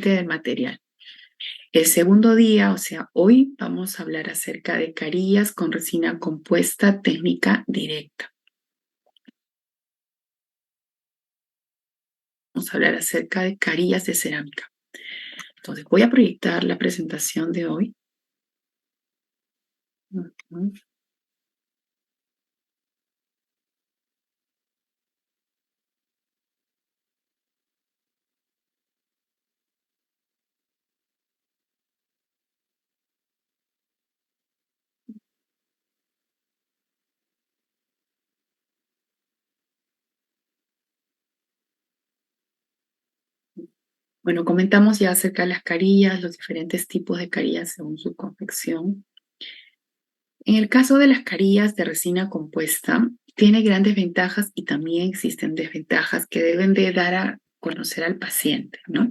superficie del material. El segundo día, o sea, hoy vamos a hablar acerca de carillas con resina compuesta técnica directa. Vamos a hablar acerca de carillas de cerámica. Entonces, voy a proyectar la presentación de hoy. Bueno, comentamos ya acerca de las carillas, los diferentes tipos de carillas según su confección. En el caso de las carillas de resina compuesta, tiene grandes ventajas y también existen desventajas que deben de dar a conocer al paciente, ¿no?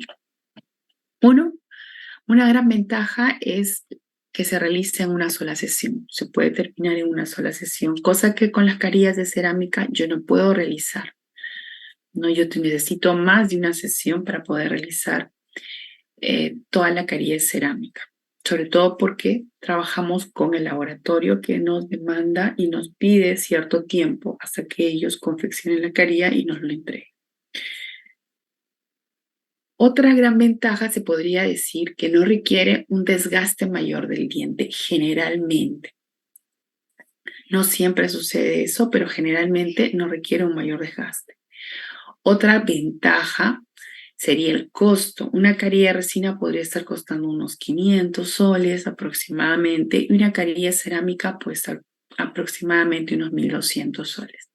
Una gran ventaja es que se realice en una sola sesión. Se puede terminar en una sola sesión, cosa que con las carillas de cerámica yo no puedo realizar. No, yo necesito más de una sesión para poder realizar toda la carilla de cerámica, sobre todo porque trabajamos con el laboratorio que nos demanda y nos pide cierto tiempo hasta que ellos confeccionen la carilla y nos lo entreguen. Otra gran ventaja se podría decir que no requiere un desgaste mayor del diente generalmente. No siempre sucede eso, pero generalmente no requiere un mayor desgaste. Otra ventaja sería el costo. Una carilla de resina podría estar costando unos 500 soles aproximadamente y una carilla de cerámica puede estar aproximadamente unos 1.200 soles.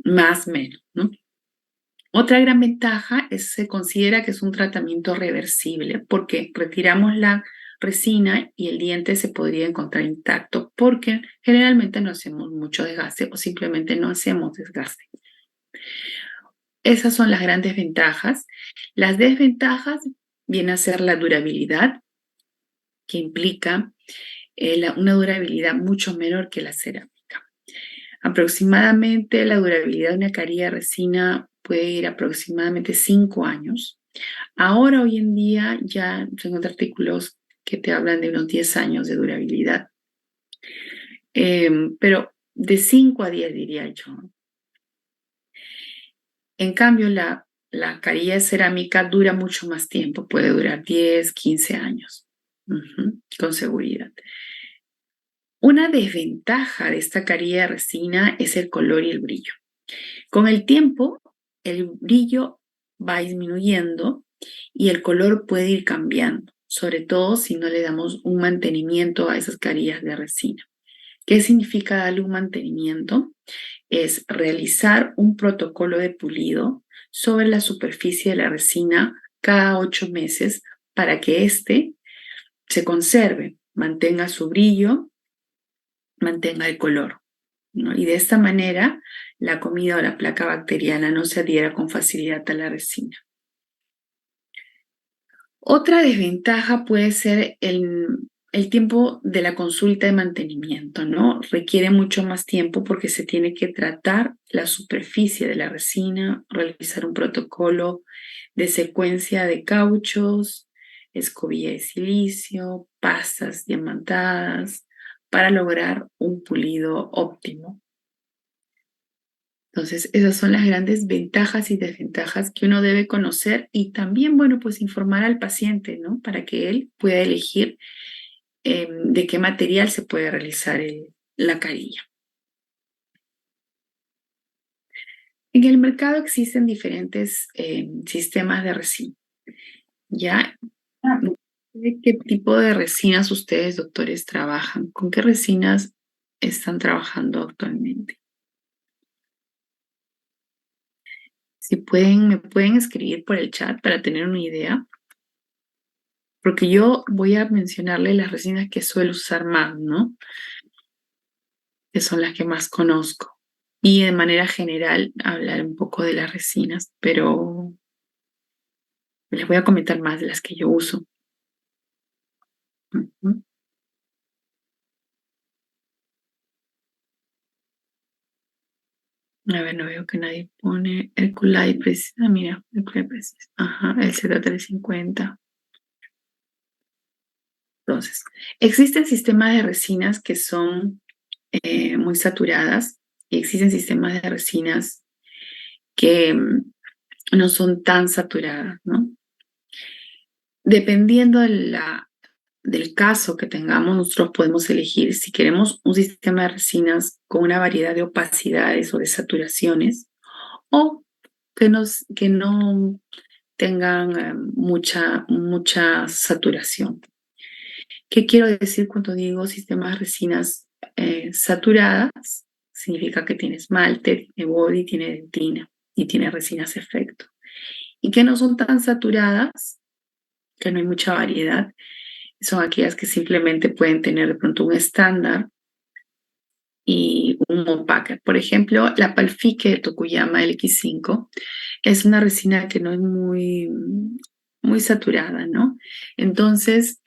Más o menos, ¿no? Otra gran ventaja es que se considera que es un tratamiento reversible porque retiramos la resina y el diente se podría encontrar intacto porque generalmente no hacemos mucho desgaste o simplemente no hacemos desgaste. Esas son las grandes ventajas. Las desventajas viene a ser la durabilidad, que implica una durabilidad mucho menor que la cerámica. Aproximadamente la durabilidad de una carilla de resina puede ir aproximadamente 5 años. Ahora, hoy en día, ya tengo artículos que te hablan de unos 10 años de durabilidad. Pero de 5 a 10 diría yo. En cambio, la carilla de cerámica dura mucho más tiempo, puede durar 10, 15 años, con seguridad. Una desventaja de esta carilla de resina es el color y el brillo. Con el tiempo, el brillo va disminuyendo y el color puede ir cambiando, sobre todo si no le damos un mantenimiento a esas carillas de resina. ¿Qué significa darle un mantenimiento? Es realizar un protocolo de pulido sobre la superficie de la resina cada 8 meses para que éste se conserve, mantenga su brillo, mantenga el color, ¿no? Y de esta manera la comida o la placa bacteriana no se adhiera con facilidad a la resina. Otra desventaja puede ser el tiempo de la consulta de mantenimiento, ¿no? Requiere mucho más tiempo porque se tiene que tratar la superficie de la resina, realizar un protocolo de secuencia de cauchos, escobilla de silicio, pastas diamantadas, para lograr un pulido óptimo. Entonces, esas son las grandes ventajas y desventajas que uno debe conocer y también, bueno, pues informar al paciente, ¿no? Para que él pueda elegir de qué material se puede realizar la carilla. En el mercado existen diferentes sistemas de resina. ¿Ya? ¿De qué tipo de resinas ustedes, doctores, trabajan? ¿Con qué resinas están trabajando actualmente? Si pueden, me pueden escribir por el chat para tener una idea, porque yo voy a mencionarle las resinas que suelo usar más, ¿no? Que son las que más conozco. Y de manera general hablar un poco de las resinas, pero les voy a comentar más de las que yo uso. Ujú. A ver, no veo que nadie pone Herculay Precisa. Mira, Herculay Precisa. Ajá, el Z350. Entonces, existen sistemas de resinas que son muy saturadas y existen sistemas de resinas que no son tan saturadas, ¿no? Dependiendo del caso que tengamos, nosotros podemos elegir si queremos un sistema de resinas con una variedad de opacidades o de saturaciones o que no tengan mucha saturación. ¿Qué quiero decir cuando digo sistemas de resinas saturadas? Significa que tiene esmalte, tiene body, tiene dentina y tiene resinas efecto. Y que no son tan saturadas, que no hay mucha variedad, son aquellas que simplemente pueden tener de pronto un estándar y un opaque. Por ejemplo, la Palfique de Tokuyama X5 es una resina que no es muy saturada, ¿no? Entonces,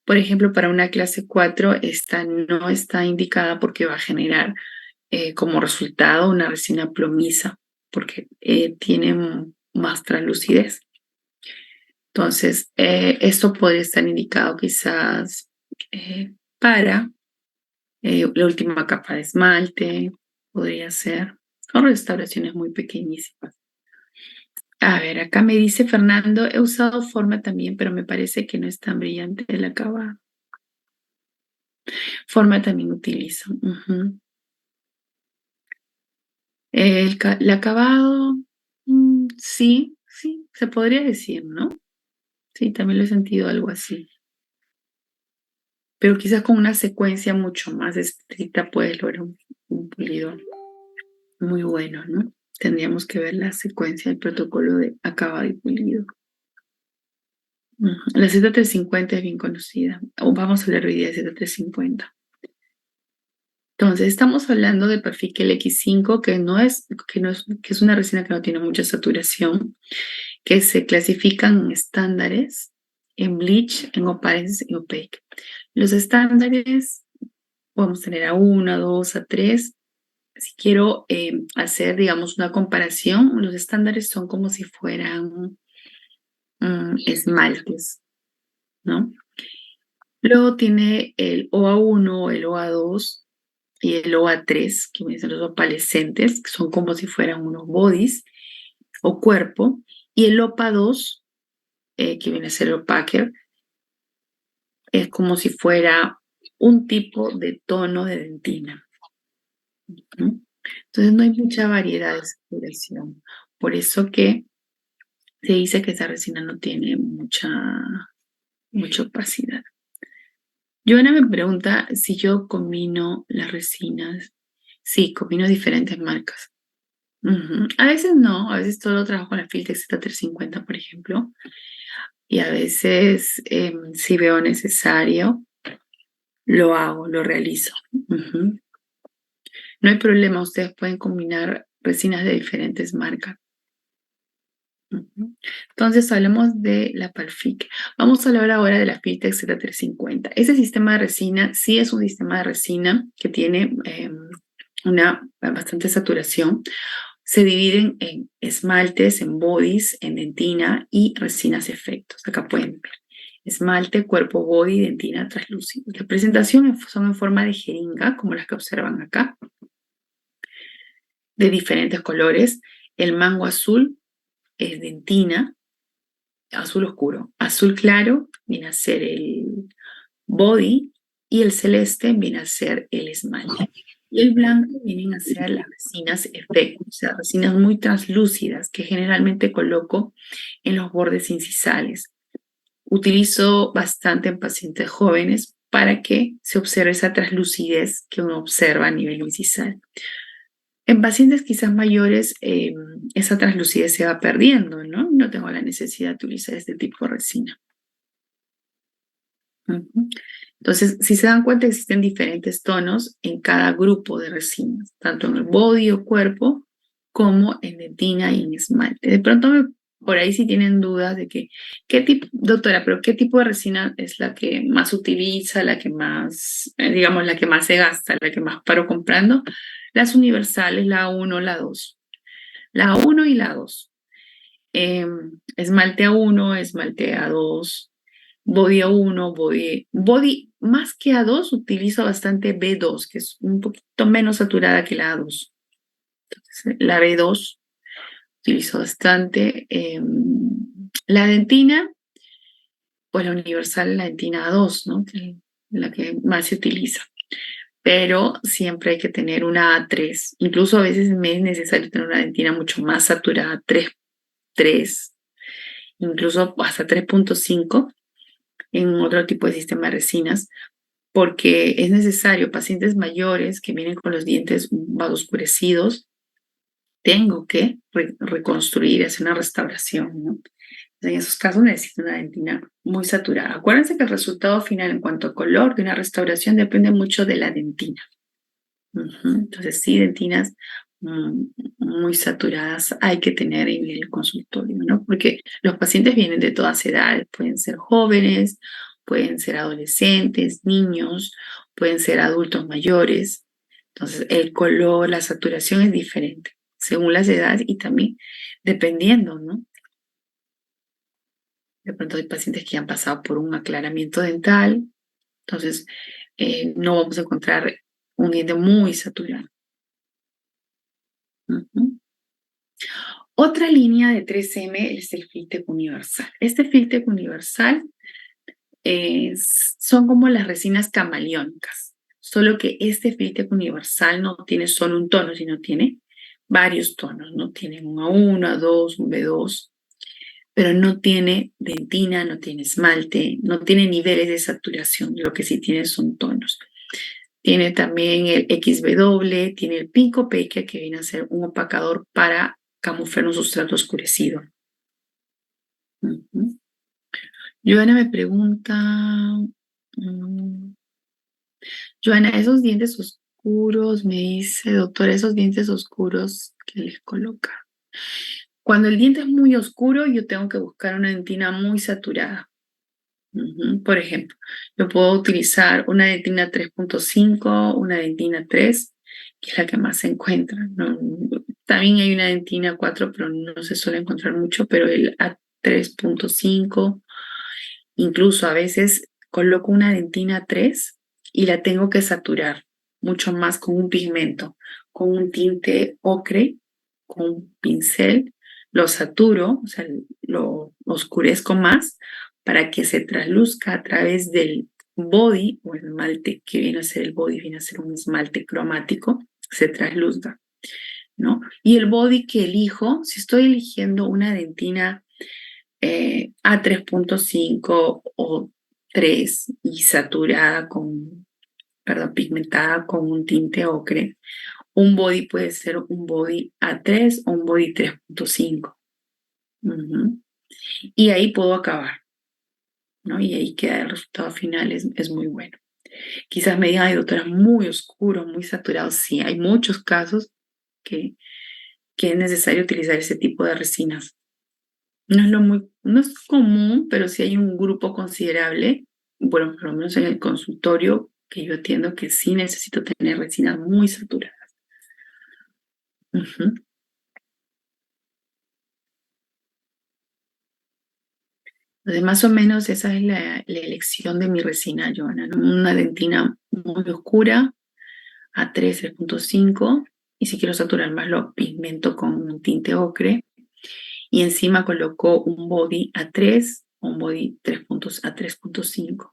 por ejemplo, para una clase 4, esta no está indicada porque va a generar como resultado una resina plomiza, porque tiene más translucidez. Entonces, esto podría estar indicado quizás para la última capa de esmalte, podría ser. Son restauraciones muy pequeñísimas. A ver, acá me dice Fernando, he usado Forma también, pero me parece que no es tan brillante el acabado. Forma también utilizo. El acabado, sí, se podría decir, ¿no? Sí, también lo he sentido algo así. Pero quizás con una secuencia mucho más estricta puedes lograr un pulido muy bueno, ¿no? Tendríamos que ver la secuencia del protocolo de acabado y pulido. La Z350 es bien conocida. Vamos a hablar hoy día de Z350. Entonces, estamos hablando del perfil X5, que es una resina que no tiene mucha saturación, que se clasifican en estándares, en bleach, en opaques y opaque. Los estándares podemos tener a 1, a 2, a 3. Si quiero hacer, digamos, una comparación, los estándares son como si fueran esmaltes, ¿no? Luego tiene el OA1, el OA2 y el OA3, que me dicen los opalescentes, que son como si fueran unos bodies o cuerpo, y el OPA2, que viene a ser el opaque, es como si fuera un tipo de tono de dentina, ¿no? Entonces no hay mucha variedad de saturación. Por eso que se dice que esa resina no tiene mucha opacidad. Joana me pregunta si yo combino las resinas. Sí, combino diferentes marcas. A veces no, a veces solo trabajo con la Filtex Z350, por ejemplo, y a veces si veo necesario, lo hago, lo realizo. No hay problema, ustedes pueden combinar resinas de diferentes marcas. Entonces hablamos de la Palfic. Vamos a hablar ahora de la Filtex Z350. Ese sistema de resina sí es un sistema de resina que tiene una bastante saturación. Se dividen en esmaltes, en bodies, en dentina y resinas efectos. Acá pueden ver esmalte, cuerpo, body, dentina, translúcido. La presentación son en forma de jeringa, como las que observan acá, de diferentes colores. El mango azul es dentina, azul oscuro. Azul claro viene a ser el body y el celeste viene a ser el esmalte. Y el blanco vienen a ser las resinas efecto, o sea, resinas muy translúcidas que generalmente coloco en los bordes incisales. Utilizo bastante en pacientes jóvenes para que se observe esa translucidez que uno observa a nivel incisal. En pacientes quizás mayores, esa translucidez se va perdiendo, ¿no? No tengo la necesidad de utilizar este tipo de resina. Entonces, si se dan cuenta, existen diferentes tonos en cada grupo de resinas, tanto en el body o cuerpo, como en dentina y en esmalte. De pronto, por ahí si tienen dudas de qué tipo, doctora, pero qué tipo de resina es la que más utiliza, la que más, digamos, la que más se gasta, la que más paro comprando, Las universales, la A1, la 2. La A1 y la 2. Esmalte A1, esmalte A2, body A1, body más que A2, utilizo bastante B2, que es un poquito menos saturada que la A2. Entonces, la B2 utilizo bastante. La dentina, pues la universal, la dentina A2, ¿no? Que es la que más se utiliza. Pero siempre hay que tener una A3. Incluso a veces me es necesario tener una dentina mucho más saturada, 3, incluso hasta 3.5 en otro tipo de sistema de resinas, porque es necesario, pacientes mayores que vienen con los dientes más oscurecidos, tengo que reconstruir, hacer una restauración, ¿no? En esos casos necesito una dentina muy saturada. Acuérdense que el resultado final en cuanto a color de una restauración depende mucho de la dentina. Entonces, sí, dentinas muy saturadas hay que tener en el consultorio, ¿no? Porque los pacientes vienen de todas edades, pueden ser jóvenes, pueden ser adolescentes, niños, pueden ser adultos mayores. Entonces, el color, la saturación es diferente según las edades y también dependiendo, ¿no? De pronto hay pacientes que han pasado por un aclaramiento dental, entonces no vamos a encontrar un diente muy saturado. Ujú. Otra línea de 3M es el Filtec Universal. Este Filtec Universal son como las resinas camaleónicas, solo que este Filtec Universal no tiene solo un tono, sino tiene varios tonos, ¿no? Tiene un A1, A2, un B2, pero no tiene dentina, no tiene esmalte, no tiene niveles de saturación, lo que sí tiene son tonos. Tiene también el XW, tiene el Pinco Pekia, que viene a ser un opacador para camuflar un sustrato oscurecido. Joana me pregunta, Joana, esos dientes oscuros, me dice, doctora, esos dientes oscuros que les coloca. Cuando el diente es muy oscuro, yo tengo que buscar una dentina muy saturada. Por ejemplo, yo puedo utilizar una dentina 3.5, una dentina 3, que es la que más se encuentra, ¿no? También hay una dentina 4, pero no se suele encontrar mucho, pero el A3.5, incluso a veces coloco una dentina 3 y la tengo que saturar mucho más con un pigmento, con un tinte ocre, con un pincel, lo saturo, o sea, lo oscurezco más para que se trasluzca a través del body o el esmalte que viene a ser el body, viene a ser un esmalte cromático, se trasluzca, ¿no? Y el body que elijo, si estoy eligiendo una dentina A3.5 o 3 y saturada perdón, pigmentada con un tinte ocre, un body puede ser un body A3 o un body 3.5. Y ahí puedo acabar, ¿no? Y ahí queda el resultado final, es muy bueno. Quizás me digan, ay, doctora, muy oscuro, muy saturado. Sí, hay muchos casos que, que es necesario utilizar ese tipo de resinas. No es común, pero sí hay un grupo considerable, bueno, por lo menos en el consultorio que yo atiendo, que sí necesito tener resinas muy saturadas. Ujú. Entonces, más o menos esa es la elección de mi resina, Joana, ¿no? Una dentina muy oscura, A3, 3.5, y si quiero saturar más lo pigmento con un tinte ocre, y encima coloco un body A3 o un body A3.5.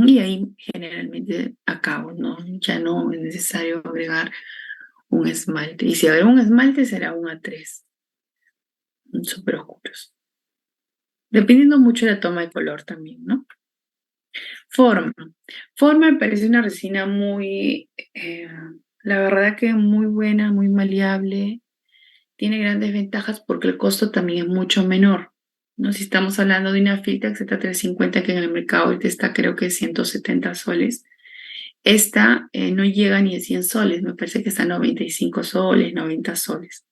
Y ahí generalmente acabo, ¿no? Ya no es necesario agregar un esmalte. Y si agrego un esmalte será un A3, súper oscuros. Dependiendo mucho de la toma de color también, ¿no? Forma. Forma me parece una resina la verdad que muy buena, muy maleable. Tiene grandes ventajas porque el costo también es mucho menor, ¿no? Si estamos hablando de una Filtex Z350 que en el mercado ahorita está creo que 170 soles. Esta no llega ni a 100 soles, me parece que está a 95 soles, 90 soles,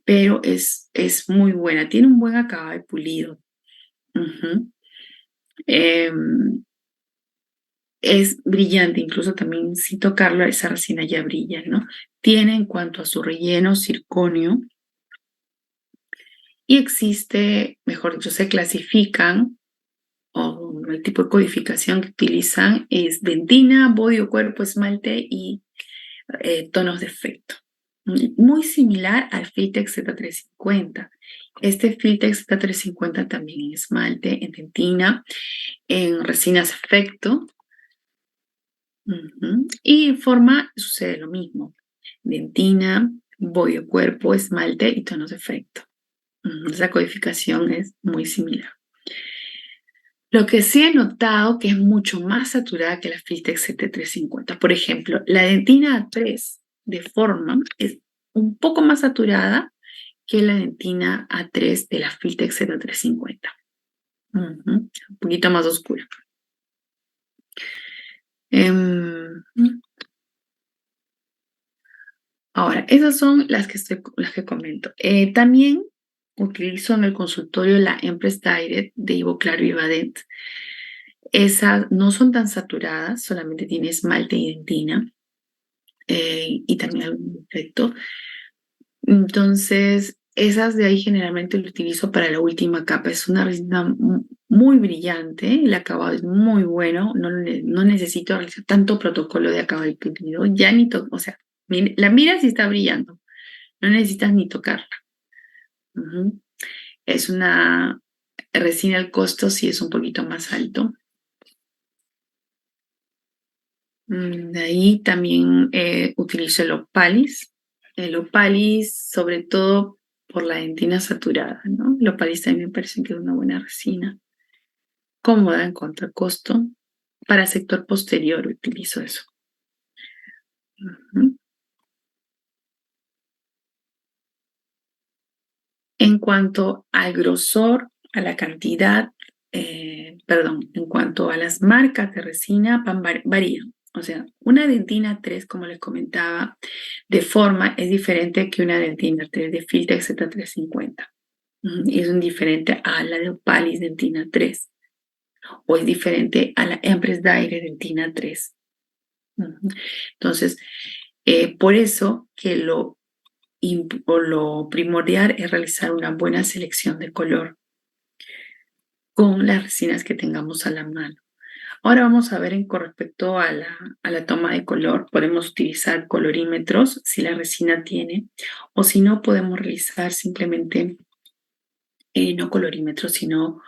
pero es muy buena, tiene un buen acabado de pulido. Ujú. Em, es brillante, incluso también sin tocarlo, esa resina ya brilla, ¿no? Tiene en cuanto a su relleno circonio y existe, mejor dicho, se clasifican o el tipo de codificación que utilizan es dentina, body o cuerpo, esmalte y tonos de efecto. Muy similar al Filtex Z350. Este Filtex Z350 también en esmalte, en dentina, en resinas efecto. Y en forma sucede lo mismo. Dentina, body o cuerpo, esmalte y tonos de efecto. Esa codificación es muy similar. Lo que sí he notado que es mucho más saturada que la Filtex ZT350. Por ejemplo, la dentina A3 de forma es un poco más saturada que la dentina A3 de la Filtex Z350. Un poquito más oscura. Ahora, esas son las que comento. También utilizo en el consultorio la Empress Direct de Ivo Claro y Badet. Esas no son tan saturadas, solamente tiene esmalte y dentina y también algún efecto. Entonces, esas de ahí generalmente lo utilizo para la última capa. Es una resina muy brillante, el acabado es muy bueno, no necesito realizar tanto protocolo de acabado y pulido, ya ni o sea, la miras y está brillando, no necesitas ni tocarla. Es una resina, el costo sí es un poquito más alto. De ahí también utilizo el Opalis. El Opalis, sobre todo por la dentina saturada, ¿no? El Opalis también me parece que es una buena resina. Cómoda en cuanto a costo. Para sector posterior utilizo eso. En cuanto al grosor, a la cantidad, en cuanto a las marcas de resina, varían. O sea, una dentina 3, como les comentaba, de forma es diferente que una dentina 3 de Filtex Z350. Y es un diferente a la de Opalis dentina 3. O es diferente a la Empress Direct dentina 3. Entonces, por eso que lo primordial es realizar una buena selección de color con las resinas que tengamos a la mano. Ahora vamos a ver con respecto a la toma de color. Podemos utilizar colorímetros si la resina tiene, o si no, podemos realizar simplemente, no colorímetros, sino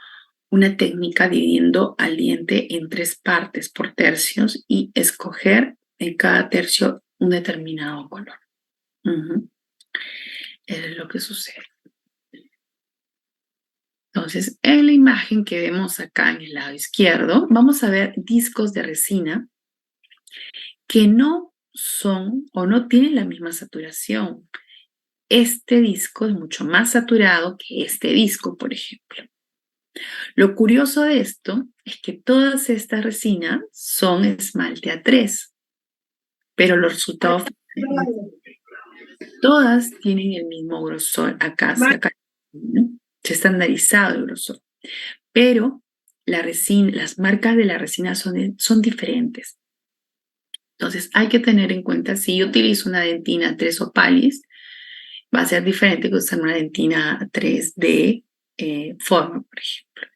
una técnica dividiendo al diente en 3 partes por tercios y escoger en cada tercio un determinado color. Eso es lo que sucede. Entonces, en la imagen que vemos acá en el lado izquierdo, vamos a ver discos de resina que no son o no tienen la misma saturación. Este disco es mucho más saturado que este disco, por ejemplo. Lo curioso de esto es que todas estas resinas son esmalte A3, pero los resultados todas tienen el mismo grosor. Acá ¿no? Se ha estandarizado el grosor, pero las marcas de la resina son diferentes. Entonces hay que tener en cuenta, si yo utilizo una dentina 3 Opalis, va a ser diferente que usar una dentina 3 de forma, por ejemplo.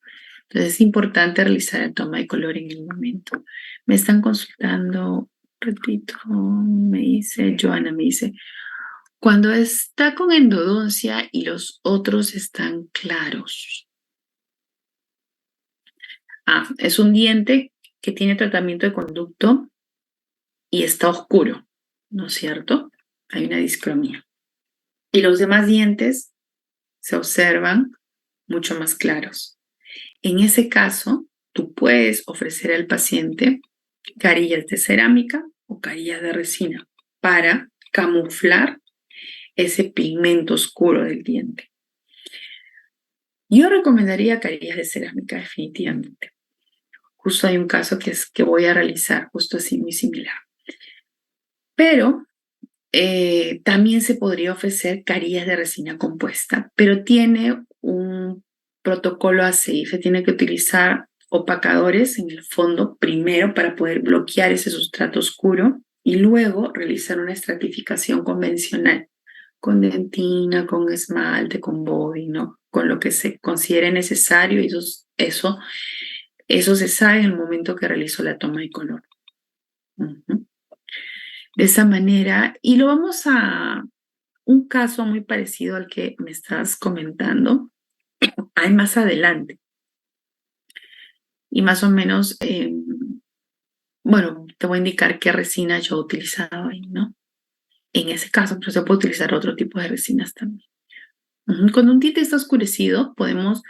Entonces es importante realizar el toma de color en el momento. Me están consultando, repito, Joana me dice, cuando está con endodoncia y los otros están claros. Es un diente que tiene tratamiento de conducto y está oscuro, ¿no es cierto? Hay una discromía. Y los demás dientes se observan mucho más claros. En ese caso, tú puedes ofrecer al paciente carillas de cerámica o carillas de resina para camuflar ese pigmento oscuro del diente. Yo recomendaría carillas de cerámica definitivamente. Justo hay un caso que voy a realizar, justo así, muy similar. Pero también se podría ofrecer carillas de resina compuesta, pero tiene un protocolo así, se tiene que utilizar opacadores en el fondo primero para poder bloquear ese sustrato oscuro y luego realizar una estratificación convencional con dentina, con esmalte, con body, ¿no? Con lo que se considere necesario y eso se sabe en el momento que realizo la toma de color. Ujú. De esa manera, y lo vamos a un caso muy parecido al que me estás comentando, hay más adelante. Y más o menos, bueno, te voy a indicar qué resina yo he utilizado ahí, ¿no? En ese caso, pero se puede utilizar otro tipo de resinas también. Ujú. Cuando un tinte está oscurecido, podemos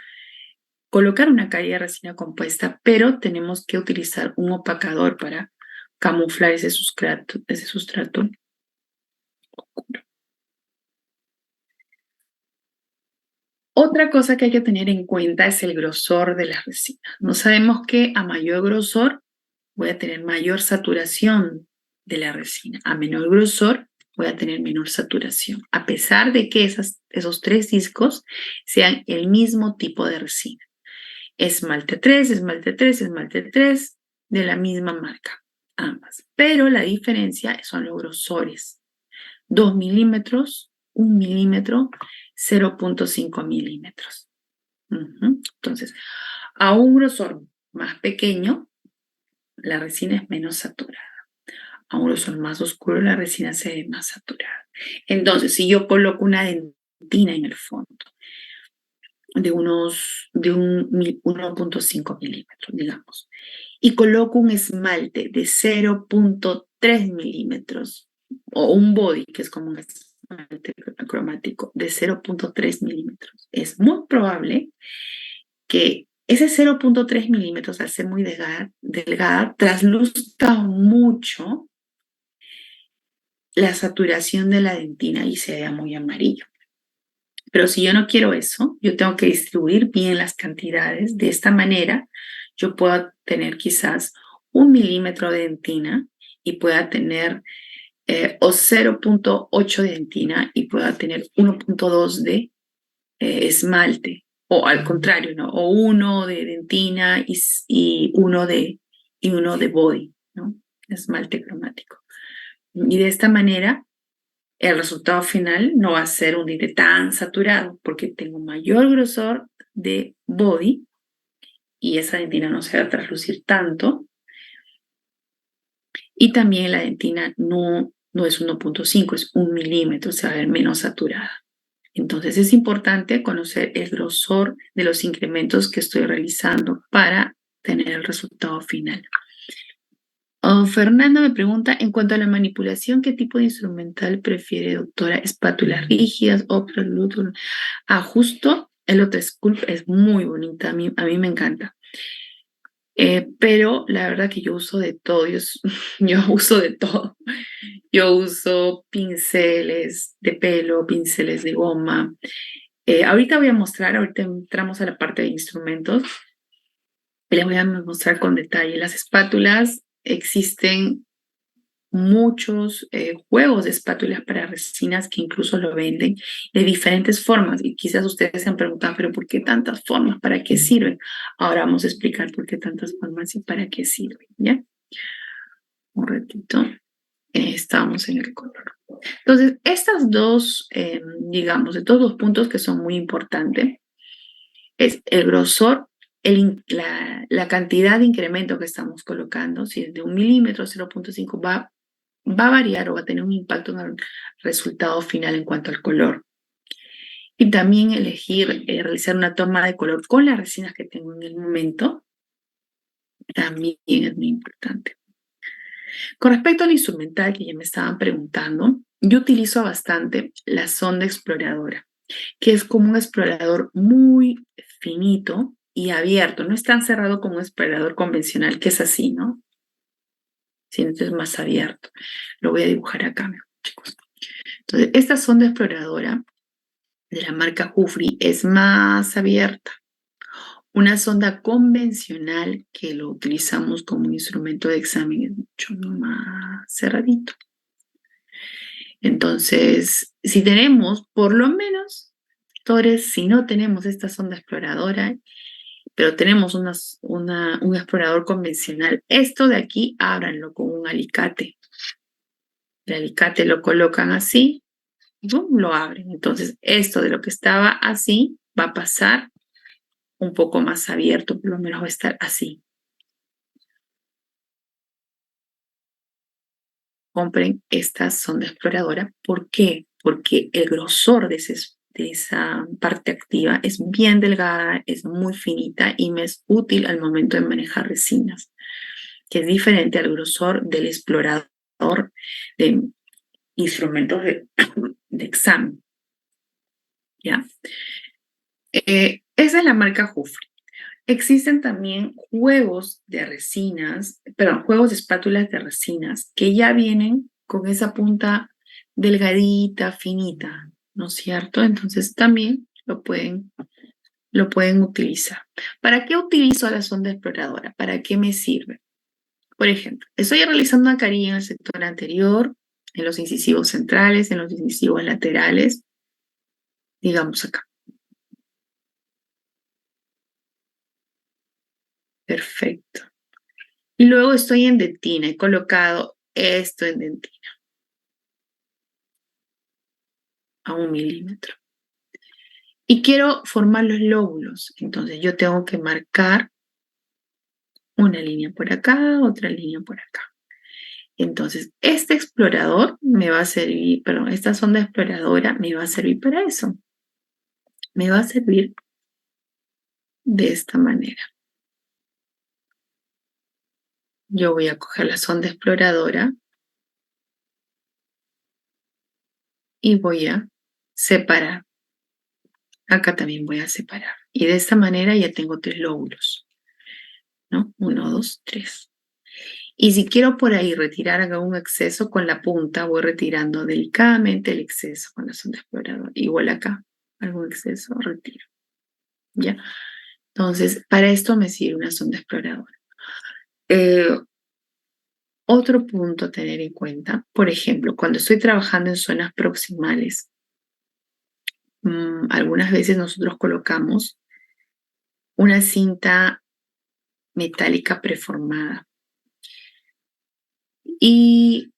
colocar una calle de resina compuesta, pero tenemos que utilizar un opacador para camuflar ese sustrato oscuro. Otra cosa que hay que tener en cuenta es el grosor de la resina. No sabemos que a mayor grosor voy a tener mayor saturación de la resina. A menor grosor voy a tener menor saturación, a pesar de que esos tres discos sean el mismo tipo de resina. Esmalte 3, esmalte 3, esmalte 3, de la misma marca, ambas. Pero la diferencia son los grosores. 2 milímetros, 1 milímetro, 0.5 milímetros. Entonces, a un grosor más pequeño, la resina es menos saturada. A un grosor más oscuro, la resina se ve más saturada. Entonces, si yo coloco una dentina en el fondo de 1.5 milímetros, digamos, y coloco un esmalte de 0.3 milímetros, o un body, que es como un esmalte cromático, de 0.3 milímetros, es muy probable que ese 0.3 milímetros, al ser muy delgada, trasluzca mucho la saturación de la dentina y se vea muy amarillo. Pero si yo no quiero eso, yo tengo que distribuir bien las cantidades. De esta manera, yo puedo tener quizás 1 milímetro de dentina y pueda tener o 0.8 de dentina y pueda tener 1.2 de esmalte, o al contrario, ¿no? O 1 de dentina y uno de body, ¿no? Esmalte cromático. Y de esta manera, el resultado final no va a ser un tinte tan saturado porque tengo mayor grosor de body y esa dentina no se va a traslucir tanto. Y también la dentina no es 1.5, es 1 milímetro, se va a ver menos saturada. Entonces es importante conocer el grosor de los incrementos que estoy realizando para tener el resultado final. Fernanda me pregunta, en cuanto a la manipulación, ¿qué tipo de instrumental prefiere, doctora? ¿Espátulas rígidas, Opera, Bluetooth? Justo el Otosculpt es muy bonita, a mí me encanta. Pero la verdad que yo uso de todo, yo uso de todo. Yo uso pinceles de pelo, pinceles de goma. Ahorita voy a mostrar, ahorita entramos a la parte de instrumentos, les voy a mostrar con detalle. Las espátulas, existen muchos juegos de espátulas para resinas que incluso lo venden de diferentes formas y quizás ustedes se han preguntado, pero ¿por qué tantas formas? ¿Para qué sirven? Ahora vamos a explicar por qué tantas formas y para qué sirven, ¿ya? Un ratito, estamos en el color. Entonces, estas dos, digamos, estos dos puntos que son muy importantes, es el grosor, la cantidad de incremento que estamos colocando, si es de 1 milímetro, 0.5, va a variar o va a tener un impacto en el resultado final en cuanto al color. Y también elegir, realizar una toma de color con las resinas que tengo en el momento, también es muy importante. Con respecto al instrumental que ya me estaban preguntando, yo utilizo bastante la sonda exploradora, que es como un explorador muy finito y abierto. No es tan cerrado como un explorador convencional, que es así, ¿no? Sino es más abierto. Lo voy a dibujar acá, chicos. Entonces, esta sonda exploradora de la marca Jufri es más abierta. Una sonda convencional que lo utilizamos como un instrumento de examen es mucho más cerradito. Entonces, si tenemos, por lo menos, Torres, si no tenemos esta sonda exploradora, pero tenemos un explorador convencional. Esto de aquí, ábranlo con un alicate. El alicate lo colocan así, ¡bum!, lo abren. Entonces, esto de lo que estaba así va a pasar un poco más abierto, por lo menos va a estar así. Compren esta sonda exploradora. ¿Por qué? Porque el grosor de esa parte activa es bien delgada, es muy finita y me es útil al momento de manejar resinas, que es diferente al grosor del explorador de instrumentos de examen. ¿Ya? Esa es la marca Jufre. Existen también juegos de resinas, perdón, juegos de espátulas de resinas que ya vienen con esa punta delgadita, finita, ¿no es cierto? Entonces también lo pueden utilizar. ¿Para qué utilizo la sonda exploradora? ¿Para qué me sirve? Por ejemplo, estoy realizando una carilla en el sector anterior, en los incisivos centrales, en los incisivos laterales, digamos acá. Perfecto. Y luego estoy en dentina, he colocado esto en dentina a 1 milímetro. Y quiero formar los lóbulos, entonces yo tengo que marcar una línea por acá, otra línea por acá. Entonces, este explorador me va a servir, perdón, esta sonda exploradora me va a servir para eso. Me va a servir de esta manera. Yo voy a coger la sonda exploradora y voy a separar. Acá también voy a separar. Y de esta manera ya tengo 3 lóbulos, ¿no? 1, 2, 3. Y si quiero por ahí retirar algún exceso con la punta, voy retirando delicadamente el exceso con la sonda exploradora. Igual acá, algún exceso, retiro. ¿Ya? Entonces, para esto me sirve una sonda exploradora. Eh, Otro punto a tener en cuenta, por ejemplo, cuando estoy trabajando en zonas proximales, algunas veces nosotros colocamos una cinta metálica preformada. Y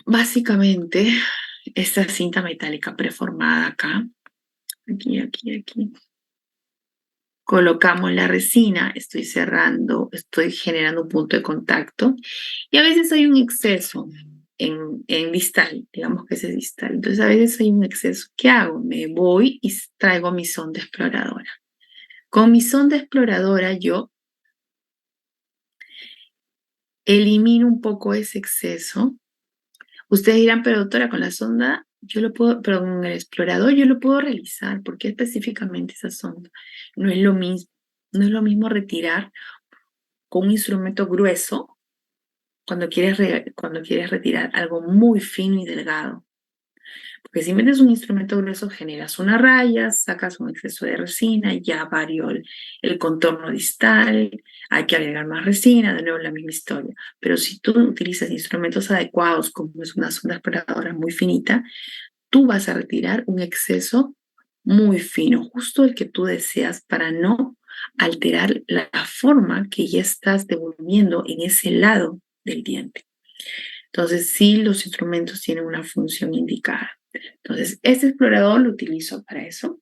básicamente, esta cinta metálica preformada acá, aquí, colocamos la resina, estoy cerrando, estoy generando un punto de contacto y a veces hay un exceso en distal, digamos que ese es distal. Entonces a veces hay un exceso. ¿Qué hago? Me voy y traigo mi sonda exploradora. Con mi sonda exploradora yo elimino un poco ese exceso. Ustedes dirán, pero doctora, con la sonda yo lo puedo, pero con el explorador yo lo puedo realizar. ¿Por qué específicamente esa sonda? No es lo mismo. No es lo mismo retirar con un instrumento grueso cuando quieres retirar algo muy fino y delgado. Porque si metes un instrumento grueso generas una raya, sacas un exceso de resina, ya varió el contorno distal, hay que agregar más resina, de nuevo la misma historia. Pero si tú utilizas instrumentos adecuados, como es una sonda exploradora muy finita, tú vas a retirar un exceso muy fino, justo el que tú deseas para no alterar la forma que ya estás devolviendo en ese lado del diente. Entonces, sí, los instrumentos tienen una función indicada. Entonces, este explorador lo utilizo para eso.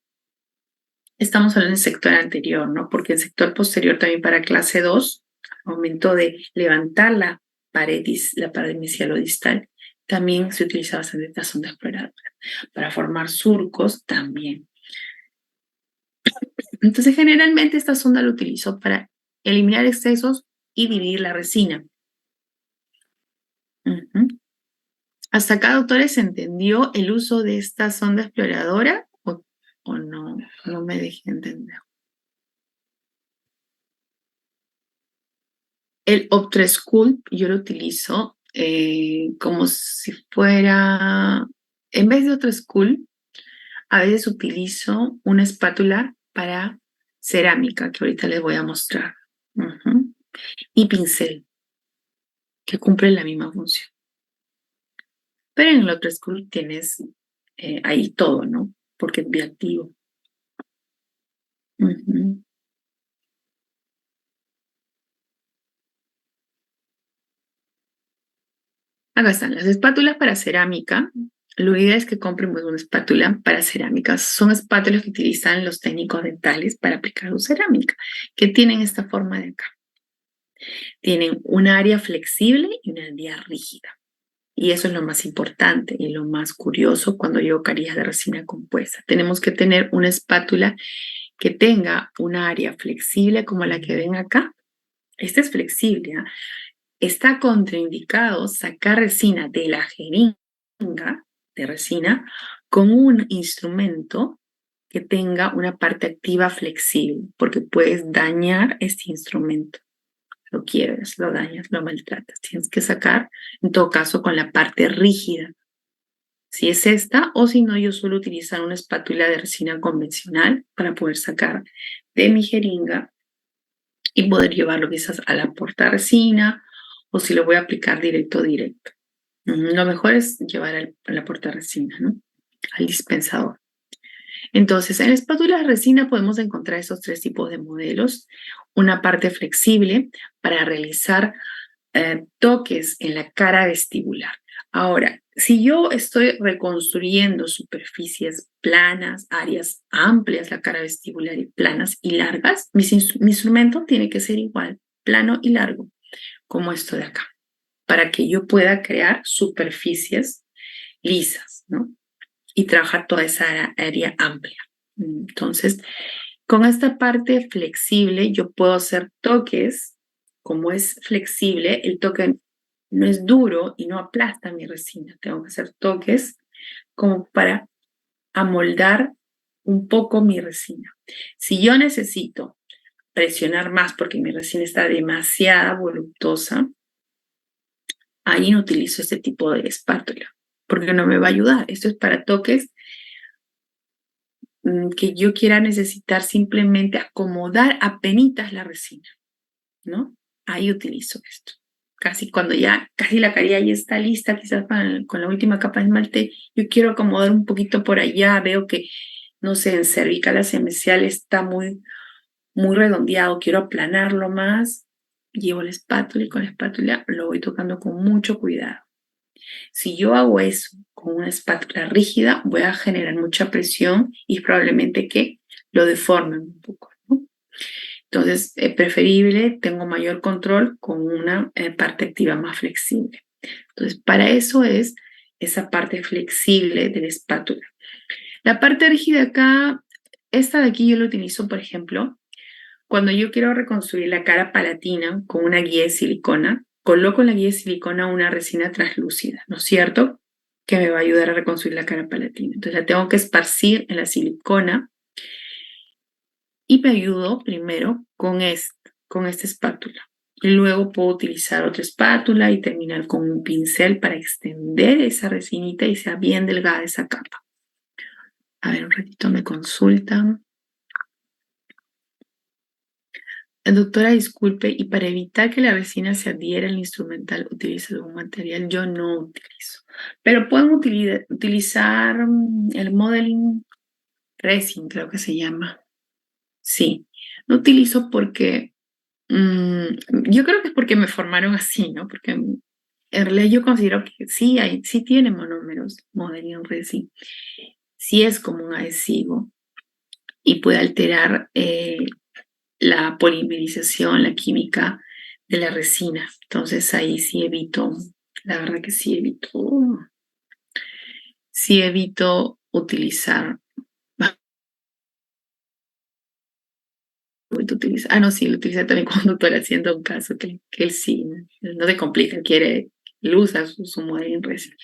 Estamos hablando del sector anterior, ¿no? Porque el sector posterior también para clase 2, al momento de levantar la pared distal, también se utiliza bastante esta sonda exploradora. Para formar surcos también. Entonces, generalmente esta sonda la utilizo para eliminar excesos y dividir la resina. Ujú. ¿Hasta acá, doctores, se entendió el uso de esta sonda exploradora o no? No me dejé entender. El Optresculpt yo lo utilizo como si fuera, en vez de Optresculpt, a veces utilizo una espátula para cerámica, que ahorita les voy a mostrar. Ujú. Y pincel, que cumple la misma función. Pero en el Optresculpt tienes ahí todo, ¿no? Porque es bioactivo. Ujú. Acá están las espátulas para cerámica. Lo ideal es que compren pues, una espátula para cerámica. Son espátulas que utilizan los técnicos dentales para aplicar su cerámica, que tienen esta forma de acá. Tienen un área flexible y una área rígida. Y eso es lo más importante y lo más curioso cuando llevo carillas de resina compuesta. Tenemos que tener una espátula que tenga un área flexible como la que ven acá. Esta es flexible, ¿eh? Está contraindicado sacar resina de la jeringa de resina con un instrumento que tenga una parte activa flexible, porque puedes dañar este instrumento. Lo quiebras, lo dañas, lo maltratas. Tienes que sacar, en todo caso, con la parte rígida. Si es esta, o si no, yo suelo utilizar una espátula de resina convencional para poder sacar de mi jeringa y poder llevarlo quizás a la portarresina o si lo voy a aplicar directo. Lo mejor es llevar a la portarresina, ¿no? Al dispensador. Entonces, en la espátula de resina podemos encontrar esos tres tipos de modelos. Una parte flexible para realizar toques en la cara vestibular. Ahora, si yo estoy reconstruyendo superficies planas, áreas amplias, la cara vestibular y planas y largas, mi instrumento tiene que ser igual, plano y largo, como esto de acá, para que yo pueda crear superficies lisas, ¿no? Y trabajar toda esa área amplia. Entonces, con esta parte flexible, yo puedo hacer toques. Como es flexible, el toque no es duro y no aplasta mi resina. Tengo que hacer toques como para amoldar un poco mi resina. Si yo necesito presionar más porque mi resina está demasiado voluptuosa, ahí no utilizo este tipo de espátula porque no me va a ayudar. Esto es para toques que yo quiera necesitar simplemente acomodar apenitas la resina, ¿no? Ahí utilizo esto. Casi cuando ya, casi la carilla ya está lista, quizás con la última capa de esmalte, yo quiero acomodar un poquito por allá, veo que, no sé, en cervical semecial está muy redondeado, quiero aplanarlo más, llevo la espátula y con la espátula lo voy tocando con mucho cuidado. Si yo hago eso con una espátula rígida, voy a generar mucha presión y probablemente que lo deforme un poco, ¿no? Entonces, es preferible, tengo mayor control con una parte activa más flexible. Entonces, para eso es esa parte flexible de la espátula. La parte rígida acá, esta de aquí yo la utilizo, por ejemplo, cuando yo quiero reconstruir la cara palatina con una guía de silicona, coloco en la guía de silicona una resina translúcida, ¿no es cierto? Que me va a ayudar a reconstruir la cara palatina. Entonces la tengo que esparcir en la silicona y me ayudo primero con esta espátula. Y luego puedo utilizar otra espátula y terminar con un pincel para extender esa resinita y sea bien delgada esa capa. A ver, un ratito me consultan. Doctora, disculpe, y para evitar que la resina se adhiera al instrumental, ¿utiliza algún material? Yo no utilizo. Pero pueden utilizar el modeling resin, creo que se llama. Sí, no utilizo porque yo creo que es porque me formaron así, ¿no? Porque en realidad yo considero que sí tiene monómeros modeling resin. Sí es como un adhesivo y puede alterar la polimerización, la química de la resina. Entonces ahí sí evito, la verdad que sí evito utilizar. No, sí, lo utilicé también cuando estoy haciendo un caso que él sí, no se complica, él usa su modelo en resina.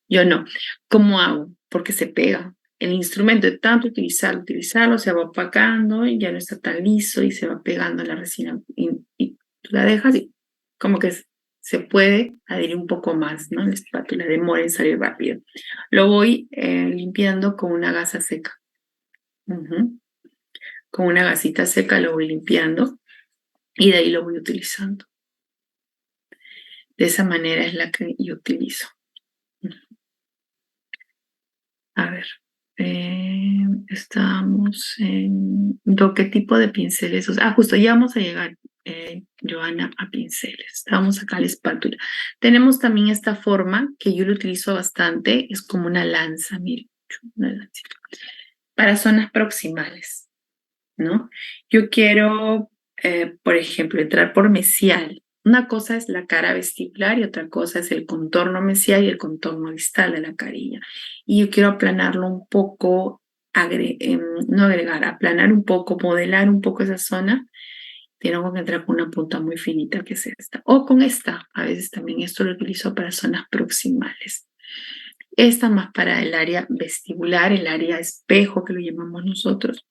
Yo no. ¿Cómo hago? Porque se pega. El instrumento de tanto utilizarlo, se va opacando y ya no está tan liso y se va pegando la resina. Y tú la dejas y como que se puede adherir un poco más, ¿no? La espátula demora en salir rápido. Lo voy limpiando con una gasa seca. Ujú. Con una gasita seca lo voy limpiando y de ahí lo voy utilizando. De esa manera es la que yo utilizo. A ver, estamos en ¿qué tipo de pinceles? Justo ya vamos a llegar. Joana a pinceles. Vamos acá a la espátula. Tenemos también esta forma que yo lo utilizo bastante, es como una lanza, miren, una lancita, para zonas proximales, ¿no? Yo quiero, por ejemplo, entrar por mesial. Una cosa es la cara vestibular y otra cosa es el contorno mesial y el contorno distal de la carilla. Y yo quiero aplanarlo un poco, no agregar, aplanar un poco, modelar un poco esa zona. Tengo que entrar con una punta muy finita que es esta. O con esta. A veces también esto lo utilizo para zonas proximales. Esta más para el área vestibular, el área espejo que lo llamamos nosotros.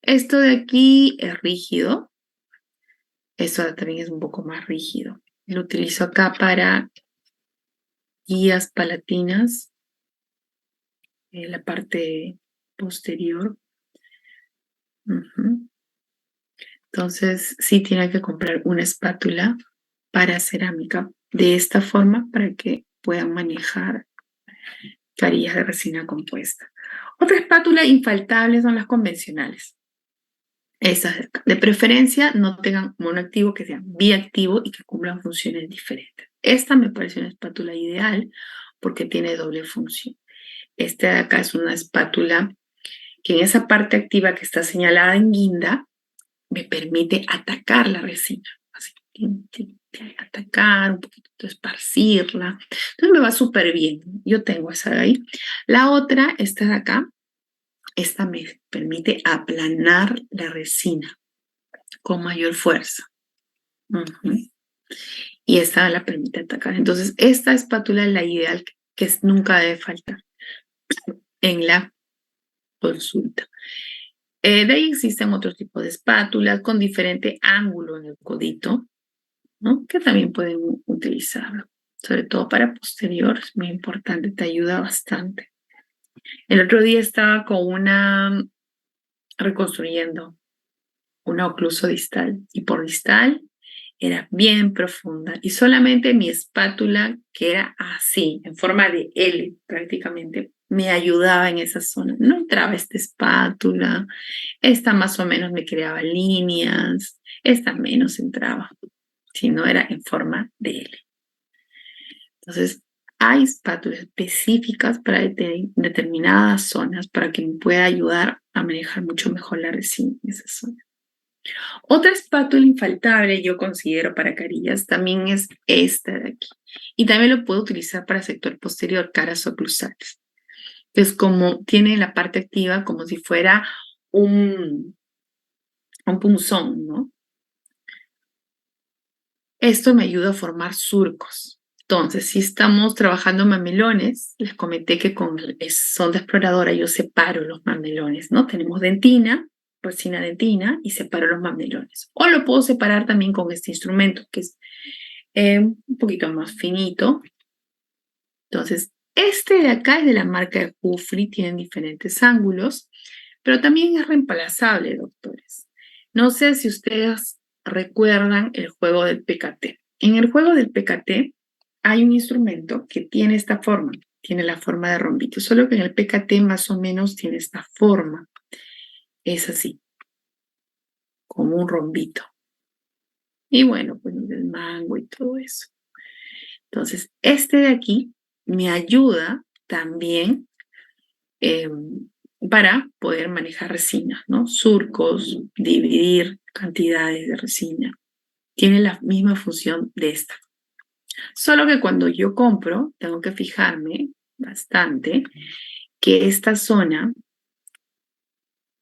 Esto de aquí es rígido. Esto también es un poco más rígido. Lo utilizo acá para guías palatinas, en la parte posterior. Entonces, sí tiene que comprar una espátula para cerámica de esta forma para que puedan manejar carillas de resina compuesta. Otra espátula infaltable son las convencionales. Esas de preferencia no tengan monoactivo, que sean biactivo y que cumplan funciones diferentes. Esta me parece una espátula ideal porque tiene doble función. Esta de acá es una espátula que en esa parte activa que está señalada en guinda me permite atacar la resina. Así, atacar, un poquito esparcirla. Entonces me va súper bien. Yo tengo esa de ahí. La otra, esta de acá, esta me permite aplanar la resina con mayor fuerza. Y esta la permite atacar. Entonces, esta espátula es la ideal que nunca debe faltar en la consulta. De ahí existen otros tipos de espátulas con diferente ángulo en el codito, ¿no? Que también pueden utilizarlo. Sobre todo para posterior, es muy importante, te ayuda bastante. El otro día estaba con reconstruyendo una ocluso distal y por distal era bien profunda y solamente mi espátula, que era así, en forma de L prácticamente, me ayudaba en esa zona. No entraba esta espátula, esta más o menos me creaba líneas, esta menos entraba, si no era en forma de L. Entonces, hay espátulas específicas para determinadas zonas para que me pueda ayudar a manejar mucho mejor la resina en esa zona. Otra espátula infaltable yo considero para carillas también es esta de aquí. Y también lo puedo utilizar para sector posterior, caras oclusales. Es como, tiene la parte activa como si fuera un punzón, ¿no? Esto me ayuda a formar surcos. Entonces, si estamos trabajando mamelones, les comenté que con sonda exploradora yo separo los mamelones, ¿no? Tenemos dentina, resina dentina y separo los mamelones. O lo puedo separar también con este instrumento que es un poquito más finito. Entonces, este de acá es de la marca de Jufri, tienen diferentes ángulos, pero también es reemplazable, doctores. No sé si ustedes recuerdan el juego del PKT. En el juego del PKT hay un instrumento que tiene esta forma, tiene la forma de rombito, solo que en el PKT más o menos tiene esta forma. Es así, como un rombito. Y bueno, pues el mango y todo eso. Entonces, este de aquí me ayuda también para poder manejar resina, ¿no? Surcos, dividir cantidades de resina. Tiene la misma función de esta. Solo que cuando yo compro, tengo que fijarme bastante que esta zona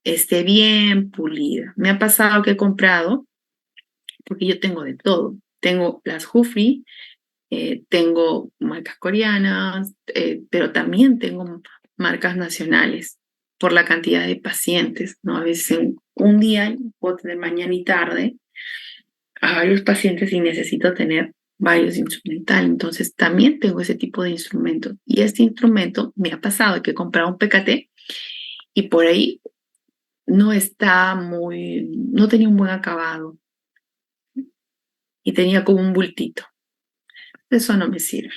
esté bien pulida. Me ha pasado que he comprado, porque yo tengo de todo. Tengo las Jufri, tengo marcas coreanas, pero también tengo marcas nacionales por la cantidad de pacientes, ¿no? A veces en un día puedo tener mañana y tarde a varios pacientes y necesito tener varios instrumentales. Entonces también tengo ese tipo de instrumentos. Y este instrumento me ha pasado que he comprado un PKT y por ahí no tenía un buen acabado y tenía como un bultito. Eso no me sirve.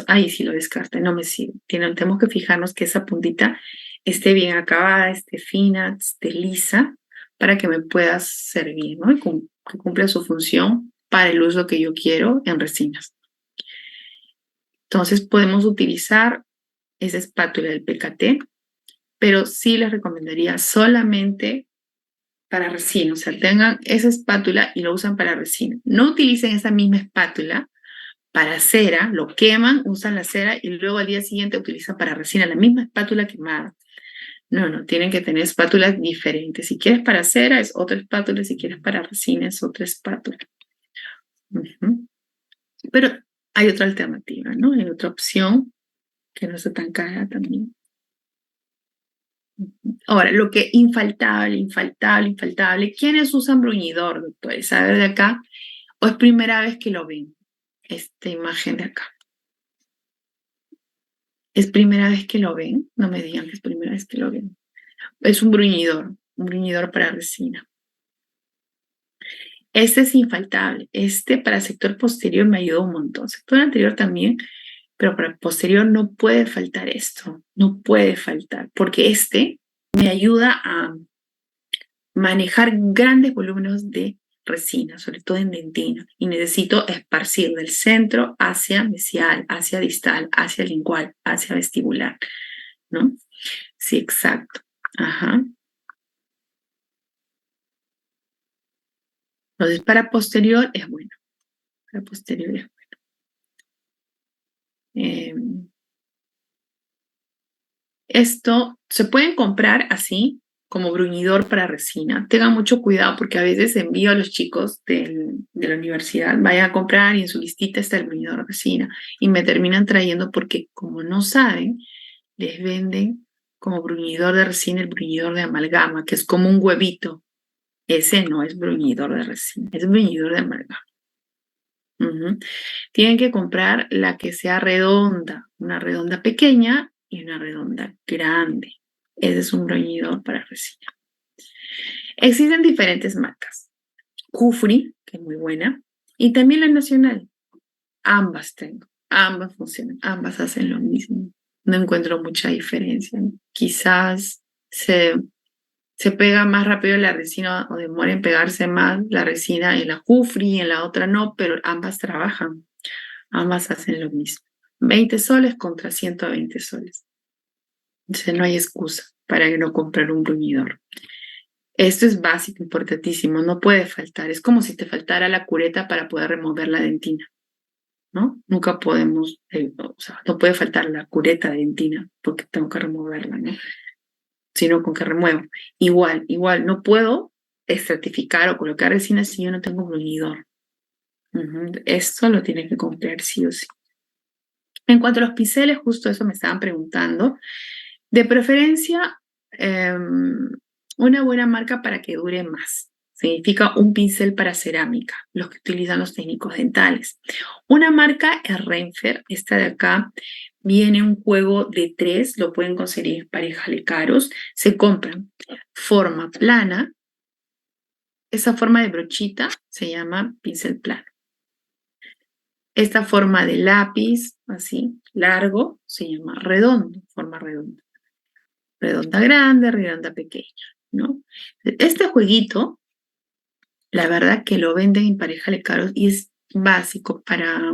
Ahí sí lo descarte, no me sirve. Tenemos que fijarnos que esa puntita esté bien acabada, esté fina, esté lisa, para que me pueda servir, ¿no? Y que cumpla su función para el uso que yo quiero en resinas. Entonces podemos utilizar esa espátula del PKT, pero sí les recomendaría solamente para resina, o sea, tengan esa espátula y lo usan para resina. No utilicen esa misma espátula para cera, lo queman, usan la cera y luego al día siguiente utilizan para resina la misma espátula quemada. No, tienen que tener espátulas diferentes. Si quieres para cera es otra espátula, si quieres para resina es otra espátula. Ujú. Pero hay otra alternativa, ¿no? Hay otra opción que no está tan cara también. Ahora, lo que infaltable. ¿Quiénes usan bruñidor, doctores? ¿Sabe de acá? ¿O es primera vez que lo ven? Esta imagen de acá. ¿Es primera vez que lo ven? No me digan que es primera vez que lo ven. Es un bruñidor para resina. Este es infaltable. Este para sector posterior me ayudó un montón. Sector anterior también, pero para posterior no puede faltar esto. No puede faltar, porque este me ayuda a manejar grandes volúmenes de resina, sobre todo en dentina, y necesito esparcir del centro hacia mesial, hacia distal, hacia lingual, hacia vestibular, ¿no? Sí, exacto. Ajá. Entonces, para posterior es bueno. Para posterior es bueno. Esto se pueden comprar así, como bruñidor para resina. Tengan mucho cuidado porque a veces envío a los chicos de la universidad, vayan a comprar y en su listita está el bruñidor de resina y me terminan trayendo porque como no saben, les venden como bruñidor de resina el bruñidor de amalgama, que es como un huevito. Ese no es bruñidor de resina, es bruñidor de amalgama. Ujú. Tienen que comprar la que sea redonda, una redonda pequeña y una redonda grande. Ese es un bruñidor para resina. Existen diferentes marcas. Kufri, que es muy buena, y también la Nacional. Ambas tengo, ambas funcionan, ambas hacen lo mismo. No encuentro mucha diferencia. Quizás se pega más rápido la resina o demora en pegarse más la resina en la Kufri y en la otra no, pero ambas trabajan. Ambas hacen lo mismo. 20 soles contra 120 soles. Entonces no hay excusa para no comprar un bruñidor. Esto es básico, importantísimo, no puede faltar. Es como si te faltara la cureta para poder remover la dentina, ¿no? Nunca podemos, o sea, no puede faltar la cureta de dentina porque tengo que removerla, ¿no? Sino con que remuevo. Igual, no puedo estratificar o colocar resina si yo no tengo bruñidor. Esto lo tiene que comprar sí o sí. En cuanto a los pinceles, justo eso me estaban preguntando. De preferencia, una buena marca para que dure más. Significa un pincel para cerámica, los que utilizan los técnicos dentales. Una marca es Renfer, esta de acá. Viene un juego de 3, lo pueden conseguir en pareja de caros. Se compran forma plana. Esa forma de brochita se llama pincel plano. Esta forma de lápiz, así, largo, se llama redondo, forma redonda. Redonda grande, redonda pequeña, ¿no? Este jueguito, la verdad que lo venden en pareja de caros y es básico para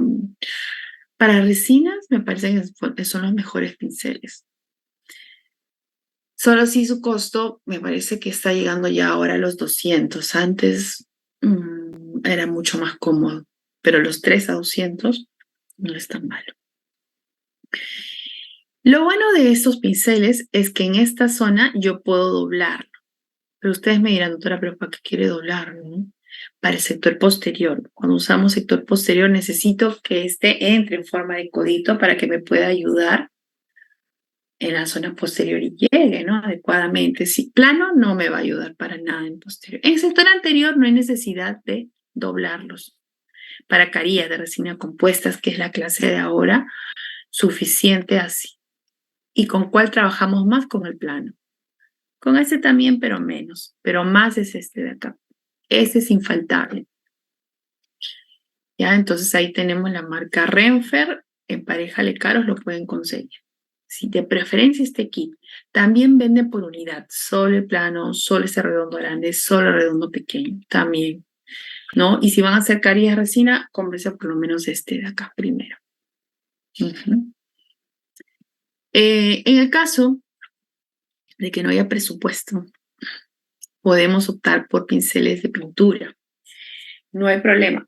resinas, me parece que son los mejores pinceles. Solo si su costo me parece que está llegando ya ahora a los 200. Antes era mucho más cómodo, pero los 3 a 200 no es tan malo. Lo bueno de estos pinceles es que en esta zona yo puedo doblarlo. Pero ustedes me dirán, doctora, ¿pero para qué quiere doblarlo, no? Para el sector posterior. Cuando usamos sector posterior necesito que este entre en forma de codito para que me pueda ayudar en la zona posterior y llegue, ¿no? Adecuadamente. Si plano no me va a ayudar para nada en posterior. En el sector anterior no hay necesidad de doblarlos. Para carillas de resina compuestas, que es la clase de ahora, suficiente así. ¿Y con cuál trabajamos más? Con el plano. Con este también, pero menos. Pero más es este de acá. Ese es infaltable. ¿Ya? Entonces ahí tenemos la marca Renfer. En pareja Le Caros lo pueden conseguir. Si de preferencia este kit. También vende por unidad, solo el plano, solo ese redondo grande, solo el redondo pequeño, también, ¿no? Y si van a hacer carillas resina, cómprense por lo menos este de acá primero. Uh-huh. En el caso de que no haya presupuesto, podemos optar por pinceles de pintura. No hay problema.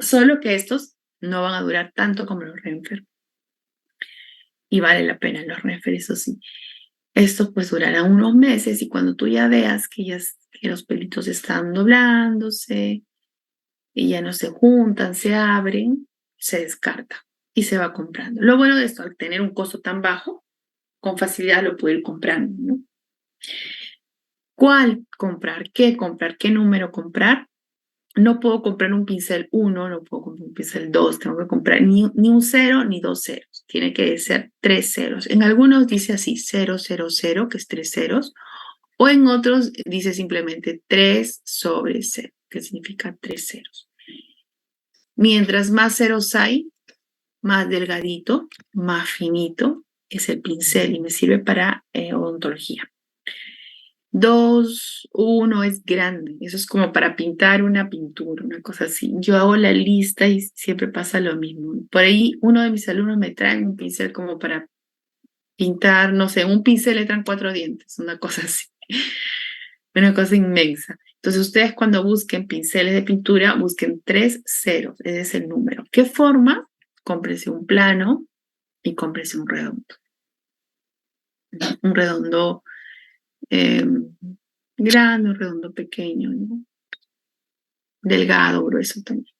Solo que estos no van a durar tanto como los Renfer. Y vale la pena los Renfer, eso sí. Estos pues durarán unos meses y cuando tú ya veas que los pelitos están doblándose y ya no se juntan, se abren, se descarta y se va comprando. Lo bueno de esto, al tener un costo tan bajo, con facilidad lo puedo ir comprando, ¿no? ¿Cuál comprar? ¿Qué comprar? ¿Qué número comprar? No puedo comprar un pincel 1, no puedo comprar un pincel 2, tengo que comprar ni un 0 ni 2 ceros, tiene que ser 3 ceros. En algunos dice así, 0, 0, 0, que es 3 ceros, o en otros dice simplemente 3 sobre 0, que significa 3 ceros. Mientras más ceros hay, más delgadito, más finito es el pincel y me sirve para odontología. 2, 1 es grande, eso es como para pintar una pintura, una cosa así. Yo hago la lista y siempre pasa lo mismo. Por ahí uno de mis alumnos me trae un pincel como para pintar, no sé, un pincel le traen 4 dientes, una cosa así, una cosa inmensa. Entonces ustedes cuando busquen pinceles de pintura, busquen 3 ceros, ese es el número. ¿Qué forma? Cómprense un plano y cómprense un redondo. Un redondo grande, un redondo pequeño, ¿no? Delgado, grueso también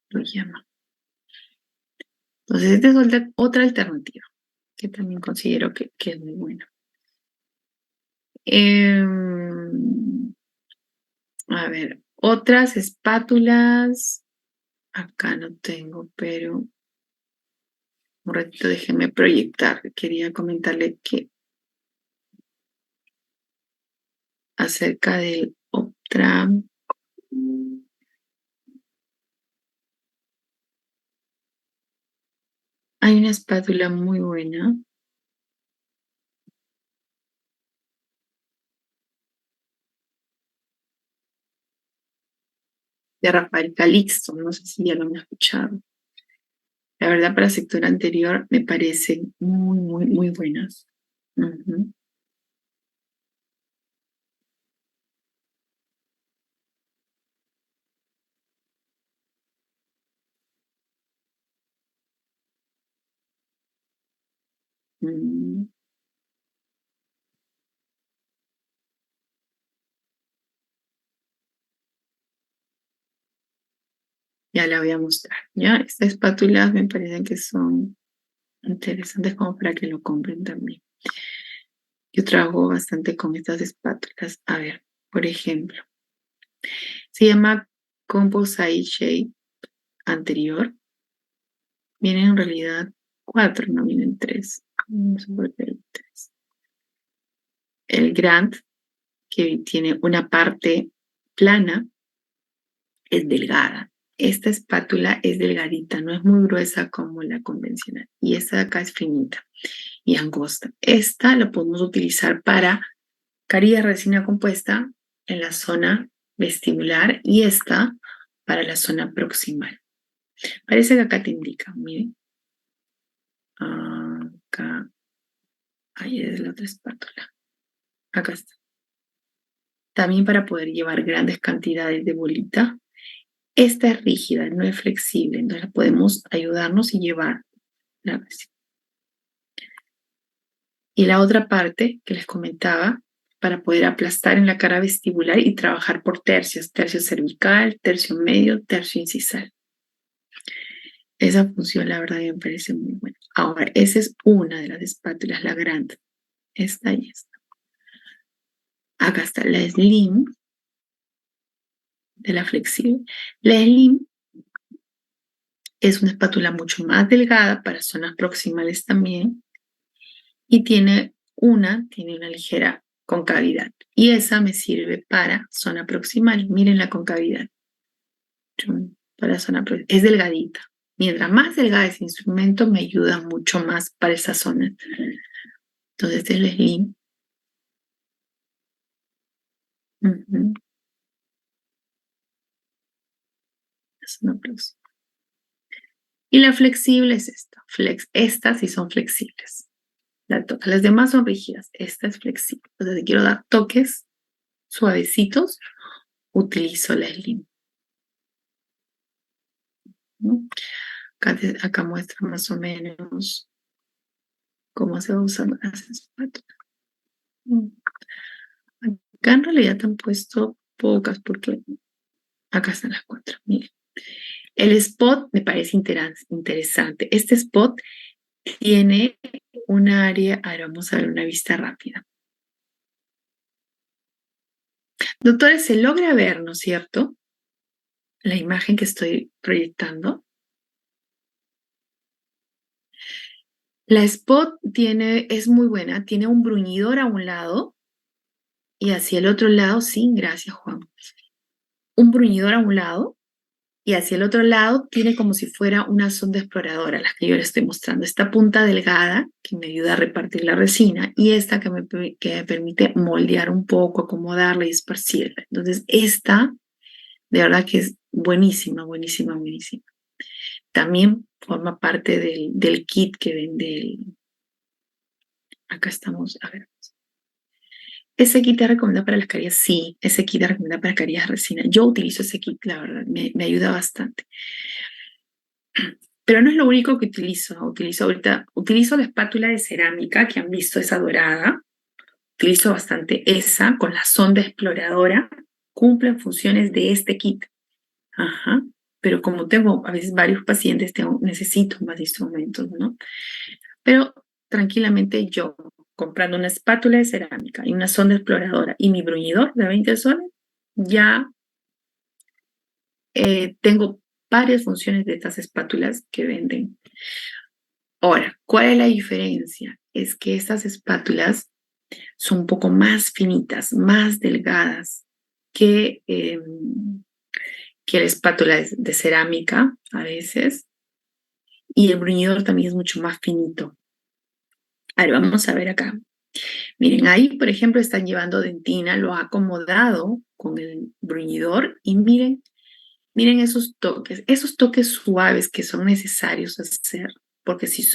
lo llama. Entonces, esta es otra alternativa que también considero que es muy buena. A ver, otras espátulas. Acá no tengo, pero un ratito déjenme proyectar. Quería comentarle que acerca del Optram. Hay una espátula muy buena de Rafael Calixto, no sé si ya lo han escuchado. La verdad, para el sector anterior me parecen muy, muy, muy buenas. Uh-huh. Mm, ya la voy a mostrar. Ya, estas espátulas me parecen que son interesantes como para que lo compren también. Yo trabajo bastante con estas espátulas. A ver, por ejemplo, se llama Composite Shape anterior. Vienen en realidad 4, no vienen 3. Vamos a volver el 3. El Grand, que tiene una parte plana, es delgada. Esta espátula es delgadita, no es muy gruesa como la convencional. Y esta de acá es finita y angosta. Esta la podemos utilizar para carilla resina compuesta en la zona vestibular y esta para la zona proximal. Parece que acá te indica, miren. Acá, ahí es la otra espátula. Acá está. También para poder llevar grandes cantidades de bolita. Esta es rígida, no es flexible, entonces podemos ayudarnos y llevar la resina. Y la otra parte que les comentaba, para poder aplastar en la cara vestibular y trabajar por tercios, tercio cervical, tercio medio, tercio incisal. Esa función, la verdad, me parece muy buena. Ahora, esa es una de las espátulas, la grande. Esta y esta. Acá está la Slim, de la flexible. La Slim es una espátula mucho más delgada para zonas proximales también y tiene una ligera concavidad. Y esa me sirve para zona proximal. Miren la concavidad. Para zona proximal. Es delgadita. Mientras más delgada ese instrumento, me ayuda mucho más para esa zona. Entonces, este es el slim. Es una plus. Y la flexible es esta. Estas sí son flexibles. Las demás son rígidas. Esta es flexible. Entonces, si quiero dar toques suavecitos, utilizo la slim. ¿No? Acá muestra más o menos cómo se usan las espátulas. Acá en realidad te han puesto pocas porque acá están las 4. Miren. El spot me parece interesante. Este spot tiene un área, ahora vamos a ver una vista rápida. Doctores, se logra ver, ¿no es cierto? La imagen que estoy proyectando. La spot es muy buena, tiene un bruñidor a un lado y hacia el otro lado, sí, gracias Juan. Un bruñidor a un lado y hacia el otro lado tiene como si fuera una sonda exploradora, la que yo le estoy mostrando. Esta punta delgada que me ayuda a repartir la resina y esta que me permite moldear un poco, acomodarla y esparcirla. Entonces, esta de verdad que es buenísima, buenísima, buenísima. También forma parte del kit que vende acá estamos, a ver. ¿Ese kit te recomienda para las carillas? Sí, ese kit te recomienda para carillas de resina. Yo utilizo ese kit, la verdad, me ayuda bastante. Pero no es lo único que utilizo. Utilizo la espátula de cerámica que han visto, esa dorada. Utilizo bastante esa con la sonda exploradora. Cumplen funciones de este kit. Ajá. Pero como tengo a veces varios pacientes, necesito más instrumentos, ¿no? Pero tranquilamente yo, comprando una espátula de cerámica y una sonda exploradora y mi bruñidor de 20 soles, ya tengo varias funciones de estas espátulas que venden. Ahora, ¿cuál es la diferencia? Es que estas espátulas son un poco más finitas, más delgadas que la espátula de cerámica a veces, y el bruñidor también es mucho más finito. Ahora vamos a ver acá. Miren, ahí, por ejemplo, están llevando dentina, lo ha acomodado con el bruñidor y miren esos toques suaves que son necesarios hacer, porque si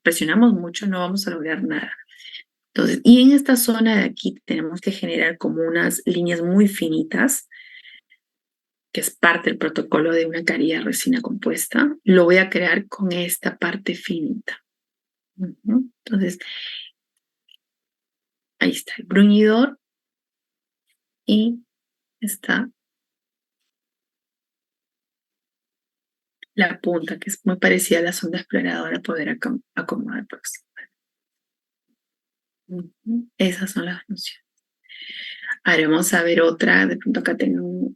presionamos mucho, no vamos a lograr nada. Entonces, y en esta zona de aquí tenemos que generar como unas líneas muy finitas, que es parte del protocolo de una carilla de resina compuesta. Lo voy a crear con esta parte finita. Entonces, ahí está el bruñidor y está la punta, que es muy parecida a la sonda exploradora, poder acomodar por Esas son las funciones. Ahora vamos a ver otra. De pronto acá tengo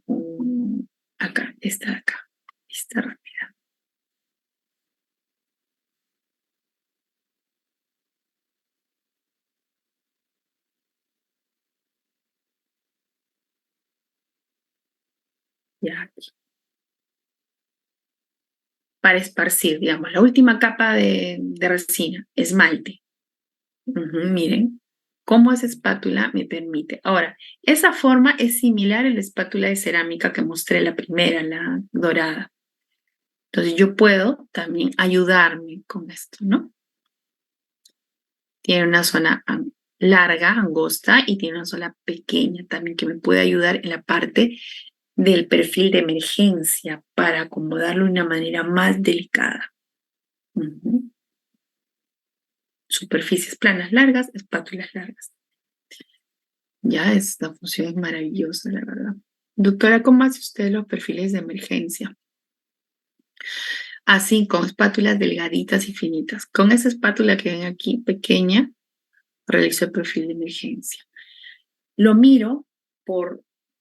acá, esta de acá. Está rápida. Ya aquí. Para esparcir, digamos, la última capa de resina, esmalte. Miren cómo esa espátula me permite. Ahora, esa forma es similar a la espátula de cerámica que mostré la primera, la dorada. Entonces yo puedo también ayudarme con esto, ¿no? Tiene una zona larga, angosta, y tiene una zona pequeña también que me puede ayudar en la parte del perfil de emergencia para acomodarlo de una manera más delicada. Superficies planas largas, espátulas largas. Ya, esta función es maravillosa, la verdad. Doctora, ¿cómo hace usted los perfiles de emergencia? Así, con espátulas delgaditas y finitas. Con esa espátula que ven aquí, pequeña, realizo el perfil de emergencia. Lo miro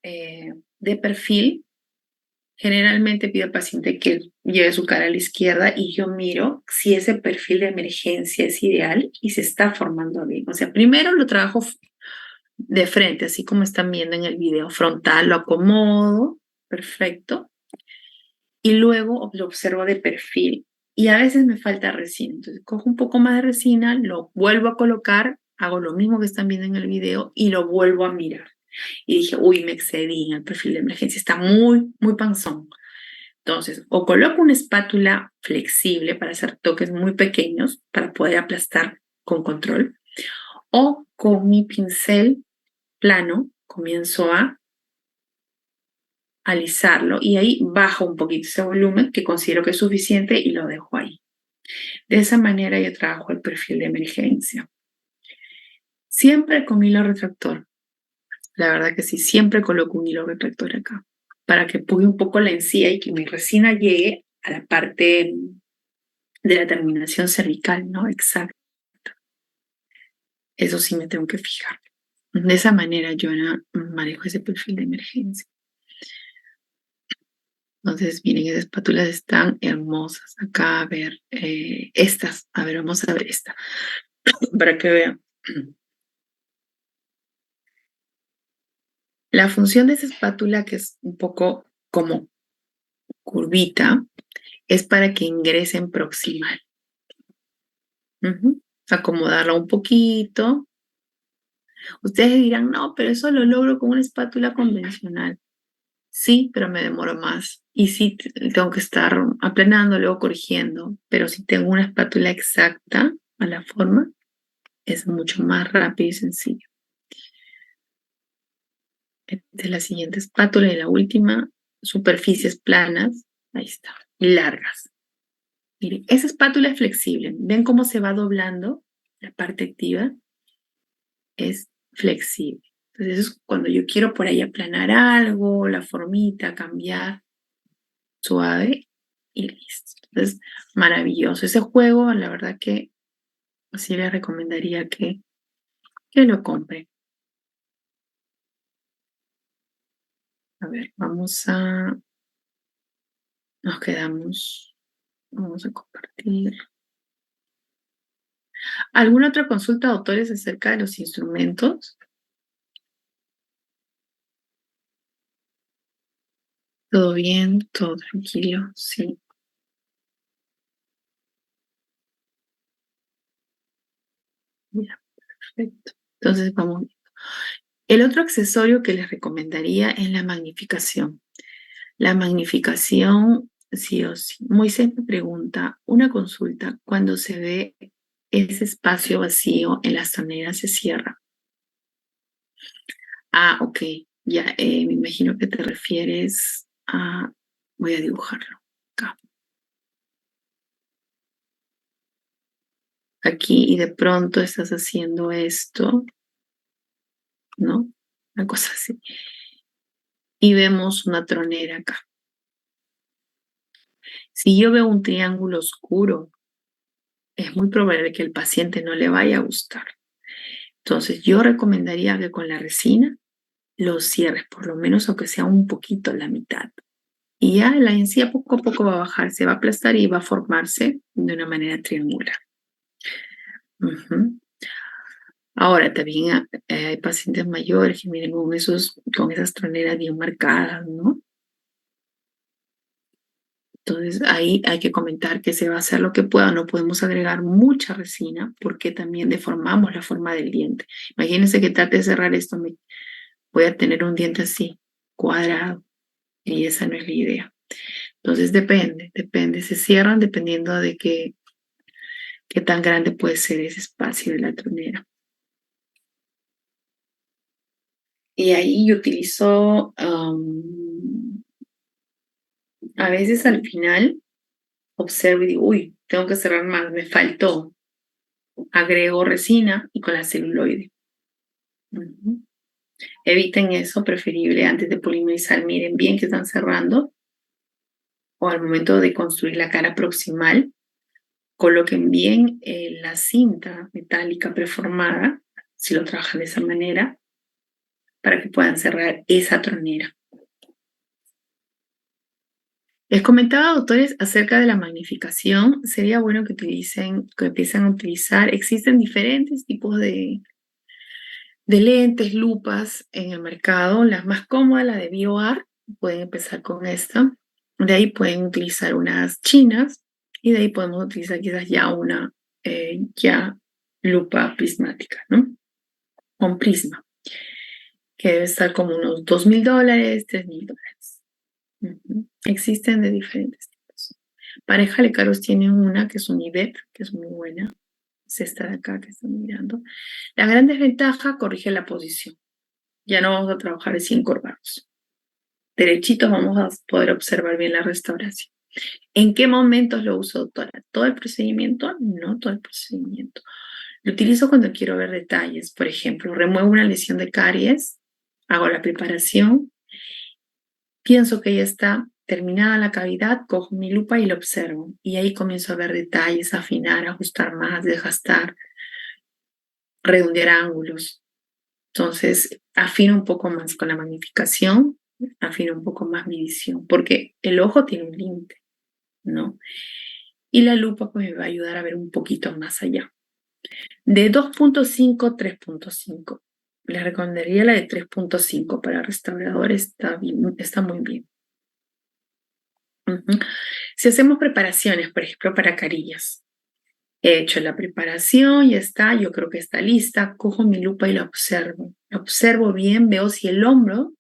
de perfil. Generalmente pido al paciente que lleve su cara a la izquierda y yo miro si ese perfil de emergencia es ideal y se está formando bien. O sea, primero lo trabajo de frente, así como están viendo en el video frontal, lo acomodo, perfecto. y luego lo observo de perfil. Y a veces me falta resina. Entonces cojo un poco más de resina, lo vuelvo a colocar, hago lo mismo que están viendo en el video y lo vuelvo a mirar. Y dije, uy, me excedí en el perfil de emergencia, está muy, muy panzón. Entonces, o coloco una espátula flexible para hacer toques muy pequeños, para poder aplastar con control, o con mi pincel plano comienzo a alisarlo y ahí bajo un poquito ese volumen que considero que es suficiente y lo dejo ahí. De esa manera yo trabajo el perfil de emergencia. Siempre con hilo retractor. La verdad que sí, siempre coloco un hilo retractor acá para que pude un poco la encía y que mi resina llegue a la parte de la terminación cervical, ¿no? Exacto. Eso sí me tengo que fijar. De esa manera yo manejo ese perfil de emergencia. Entonces, miren, esas espátulas están hermosas. Acá, a ver, estas. A ver, vamos a ver esta. Para que vean. La función de esa espátula, que es un poco como curvita, es para que ingresen proximal. Acomodarla un poquito. Ustedes dirán, no, pero eso lo logro con una espátula convencional. Sí, pero me demoro más. Y sí, tengo que estar aplanando, luego corrigiendo. Pero si tengo una espátula exacta a la forma, es mucho más rápido y sencillo. Esta es la siguiente espátula y la última, superficies planas. Ahí está, y largas. Miren, esa espátula es flexible. ¿Ven cómo se va doblando la parte activa? Es flexible. Entonces, eso es cuando yo quiero por ahí aplanar algo, la formita, cambiar, suave y listo. Entonces, maravilloso. Ese juego, la verdad que sí les recomendaría que lo compren. A ver, nos quedamos, vamos a compartir. ¿Alguna otra consulta, doctores, acerca de los instrumentos? ¿Todo bien? ¿Todo tranquilo? Sí. Ya, perfecto. Entonces vamos. El otro accesorio que les recomendaría es la magnificación. La magnificación, sí o sí. Moisés me pregunta, una consulta, cuando se ve ese espacio vacío en las troneras se cierra. Ah, ok, ya, me imagino que te refieres a, voy a dibujarlo acá, aquí y de pronto estás haciendo esto, ¿no? Una cosa así. Y vemos una tronera acá. Si yo veo un triángulo oscuro, es muy probable que el paciente no le vaya a gustar. Entonces, yo recomendaría que con la resina lo cierres, por lo menos aunque sea un poquito la mitad. Y ya la encía poco a poco va a bajar, se va a aplastar y va a formarse de una manera triangular. Ujú. Ahora, también hay pacientes mayores que miren con esas troneras bien marcadas, ¿no? Entonces ahí hay que comentar que se va a hacer lo que pueda, no podemos agregar mucha resina porque también deformamos la forma del diente. Imagínense que trate de cerrar esto, voy a tener un diente así, cuadrado, y esa no es la idea. Entonces depende, se cierran dependiendo de qué tan grande puede ser ese espacio de la tronera. Y ahí yo utilizo, a veces al final, observo y digo, uy, tengo que cerrar más, me faltó. Agrego resina y con la celuloide. Ujú. Eviten eso, preferible antes de polimerizar. Miren bien que están cerrando o al momento de construir la cara proximal, coloquen bien la cinta metálica preformada, si lo trabajan de esa manera, para que puedan cerrar esa tronera. Les comentaba, doctores, acerca de la magnificación. Sería bueno que empiecen a utilizar. Existen diferentes tipos de lentes, lupas en el mercado. La más cómoda, la de BioArt, pueden empezar con esta. De ahí pueden utilizar unas chinas y de ahí podemos utilizar quizás ya una ya lupa prismática, ¿no? Con prisma, que debe estar como unos $2,000, $3,000. Existen de diferentes tipos. Pareja Caros tiene una que es un IBEP, que es muy buena. Es esta de acá que están mirando. La gran desventaja, corrige la posición. Ya no vamos a trabajar así encorvados. Derechitos vamos a poder observar bien la restauración. ¿En qué momentos lo uso, doctora? ¿Todo el procedimiento? No todo el procedimiento. Lo utilizo cuando quiero ver detalles. Por ejemplo, remuevo una lesión de caries, hago la preparación, pienso que ya está terminada la cavidad, cojo mi lupa y lo observo. Y ahí comienzo a ver detalles, afinar, ajustar más, desgastar, redondear ángulos. Entonces, afino un poco más con la magnificación, afino un poco más mi visión, porque el ojo tiene un límite, ¿no? Y la lupa pues me va a ayudar a ver un poquito más allá. De 2,5 a 3,5. Les recomendaría la de 3,5 para restauradores, está muy bien. Si hacemos preparaciones, por ejemplo, para carillas, he hecho la preparación, ya está, yo creo que está lista, cojo mi lupa y la observo. La observo bien, veo si el hombro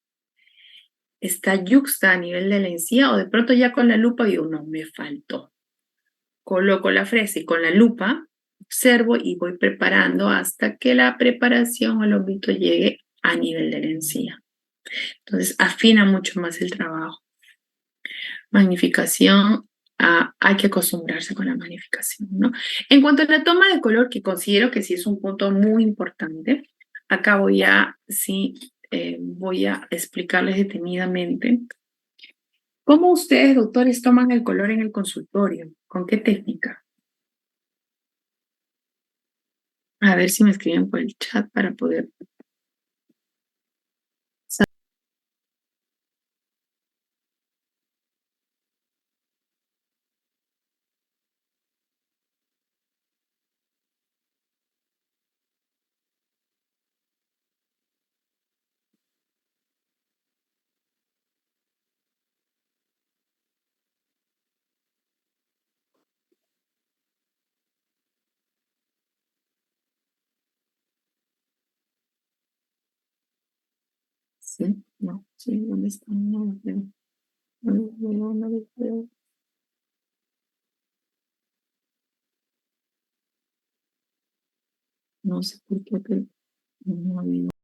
está yuxta a nivel de la encía o de pronto ya con la lupa digo, no, me faltó. Coloco la fresa y con la lupa observo y voy preparando hasta que la preparación o el hombrito llegue a nivel de la encía. Entonces afina mucho más el trabajo. Magnificación, hay que acostumbrarse con la magnificación, ¿no? En cuanto a la toma de color, que considero que sí es un punto muy importante, acá voy a explicarles detenidamente cómo ustedes, doctores, toman el color en el consultorio, con qué técnica. A ver si me escriben por el chat para poder. Sí, no, sí, ¿dónde están? No los veo. No los veo, no los veo. No sé por qué, pero no veo.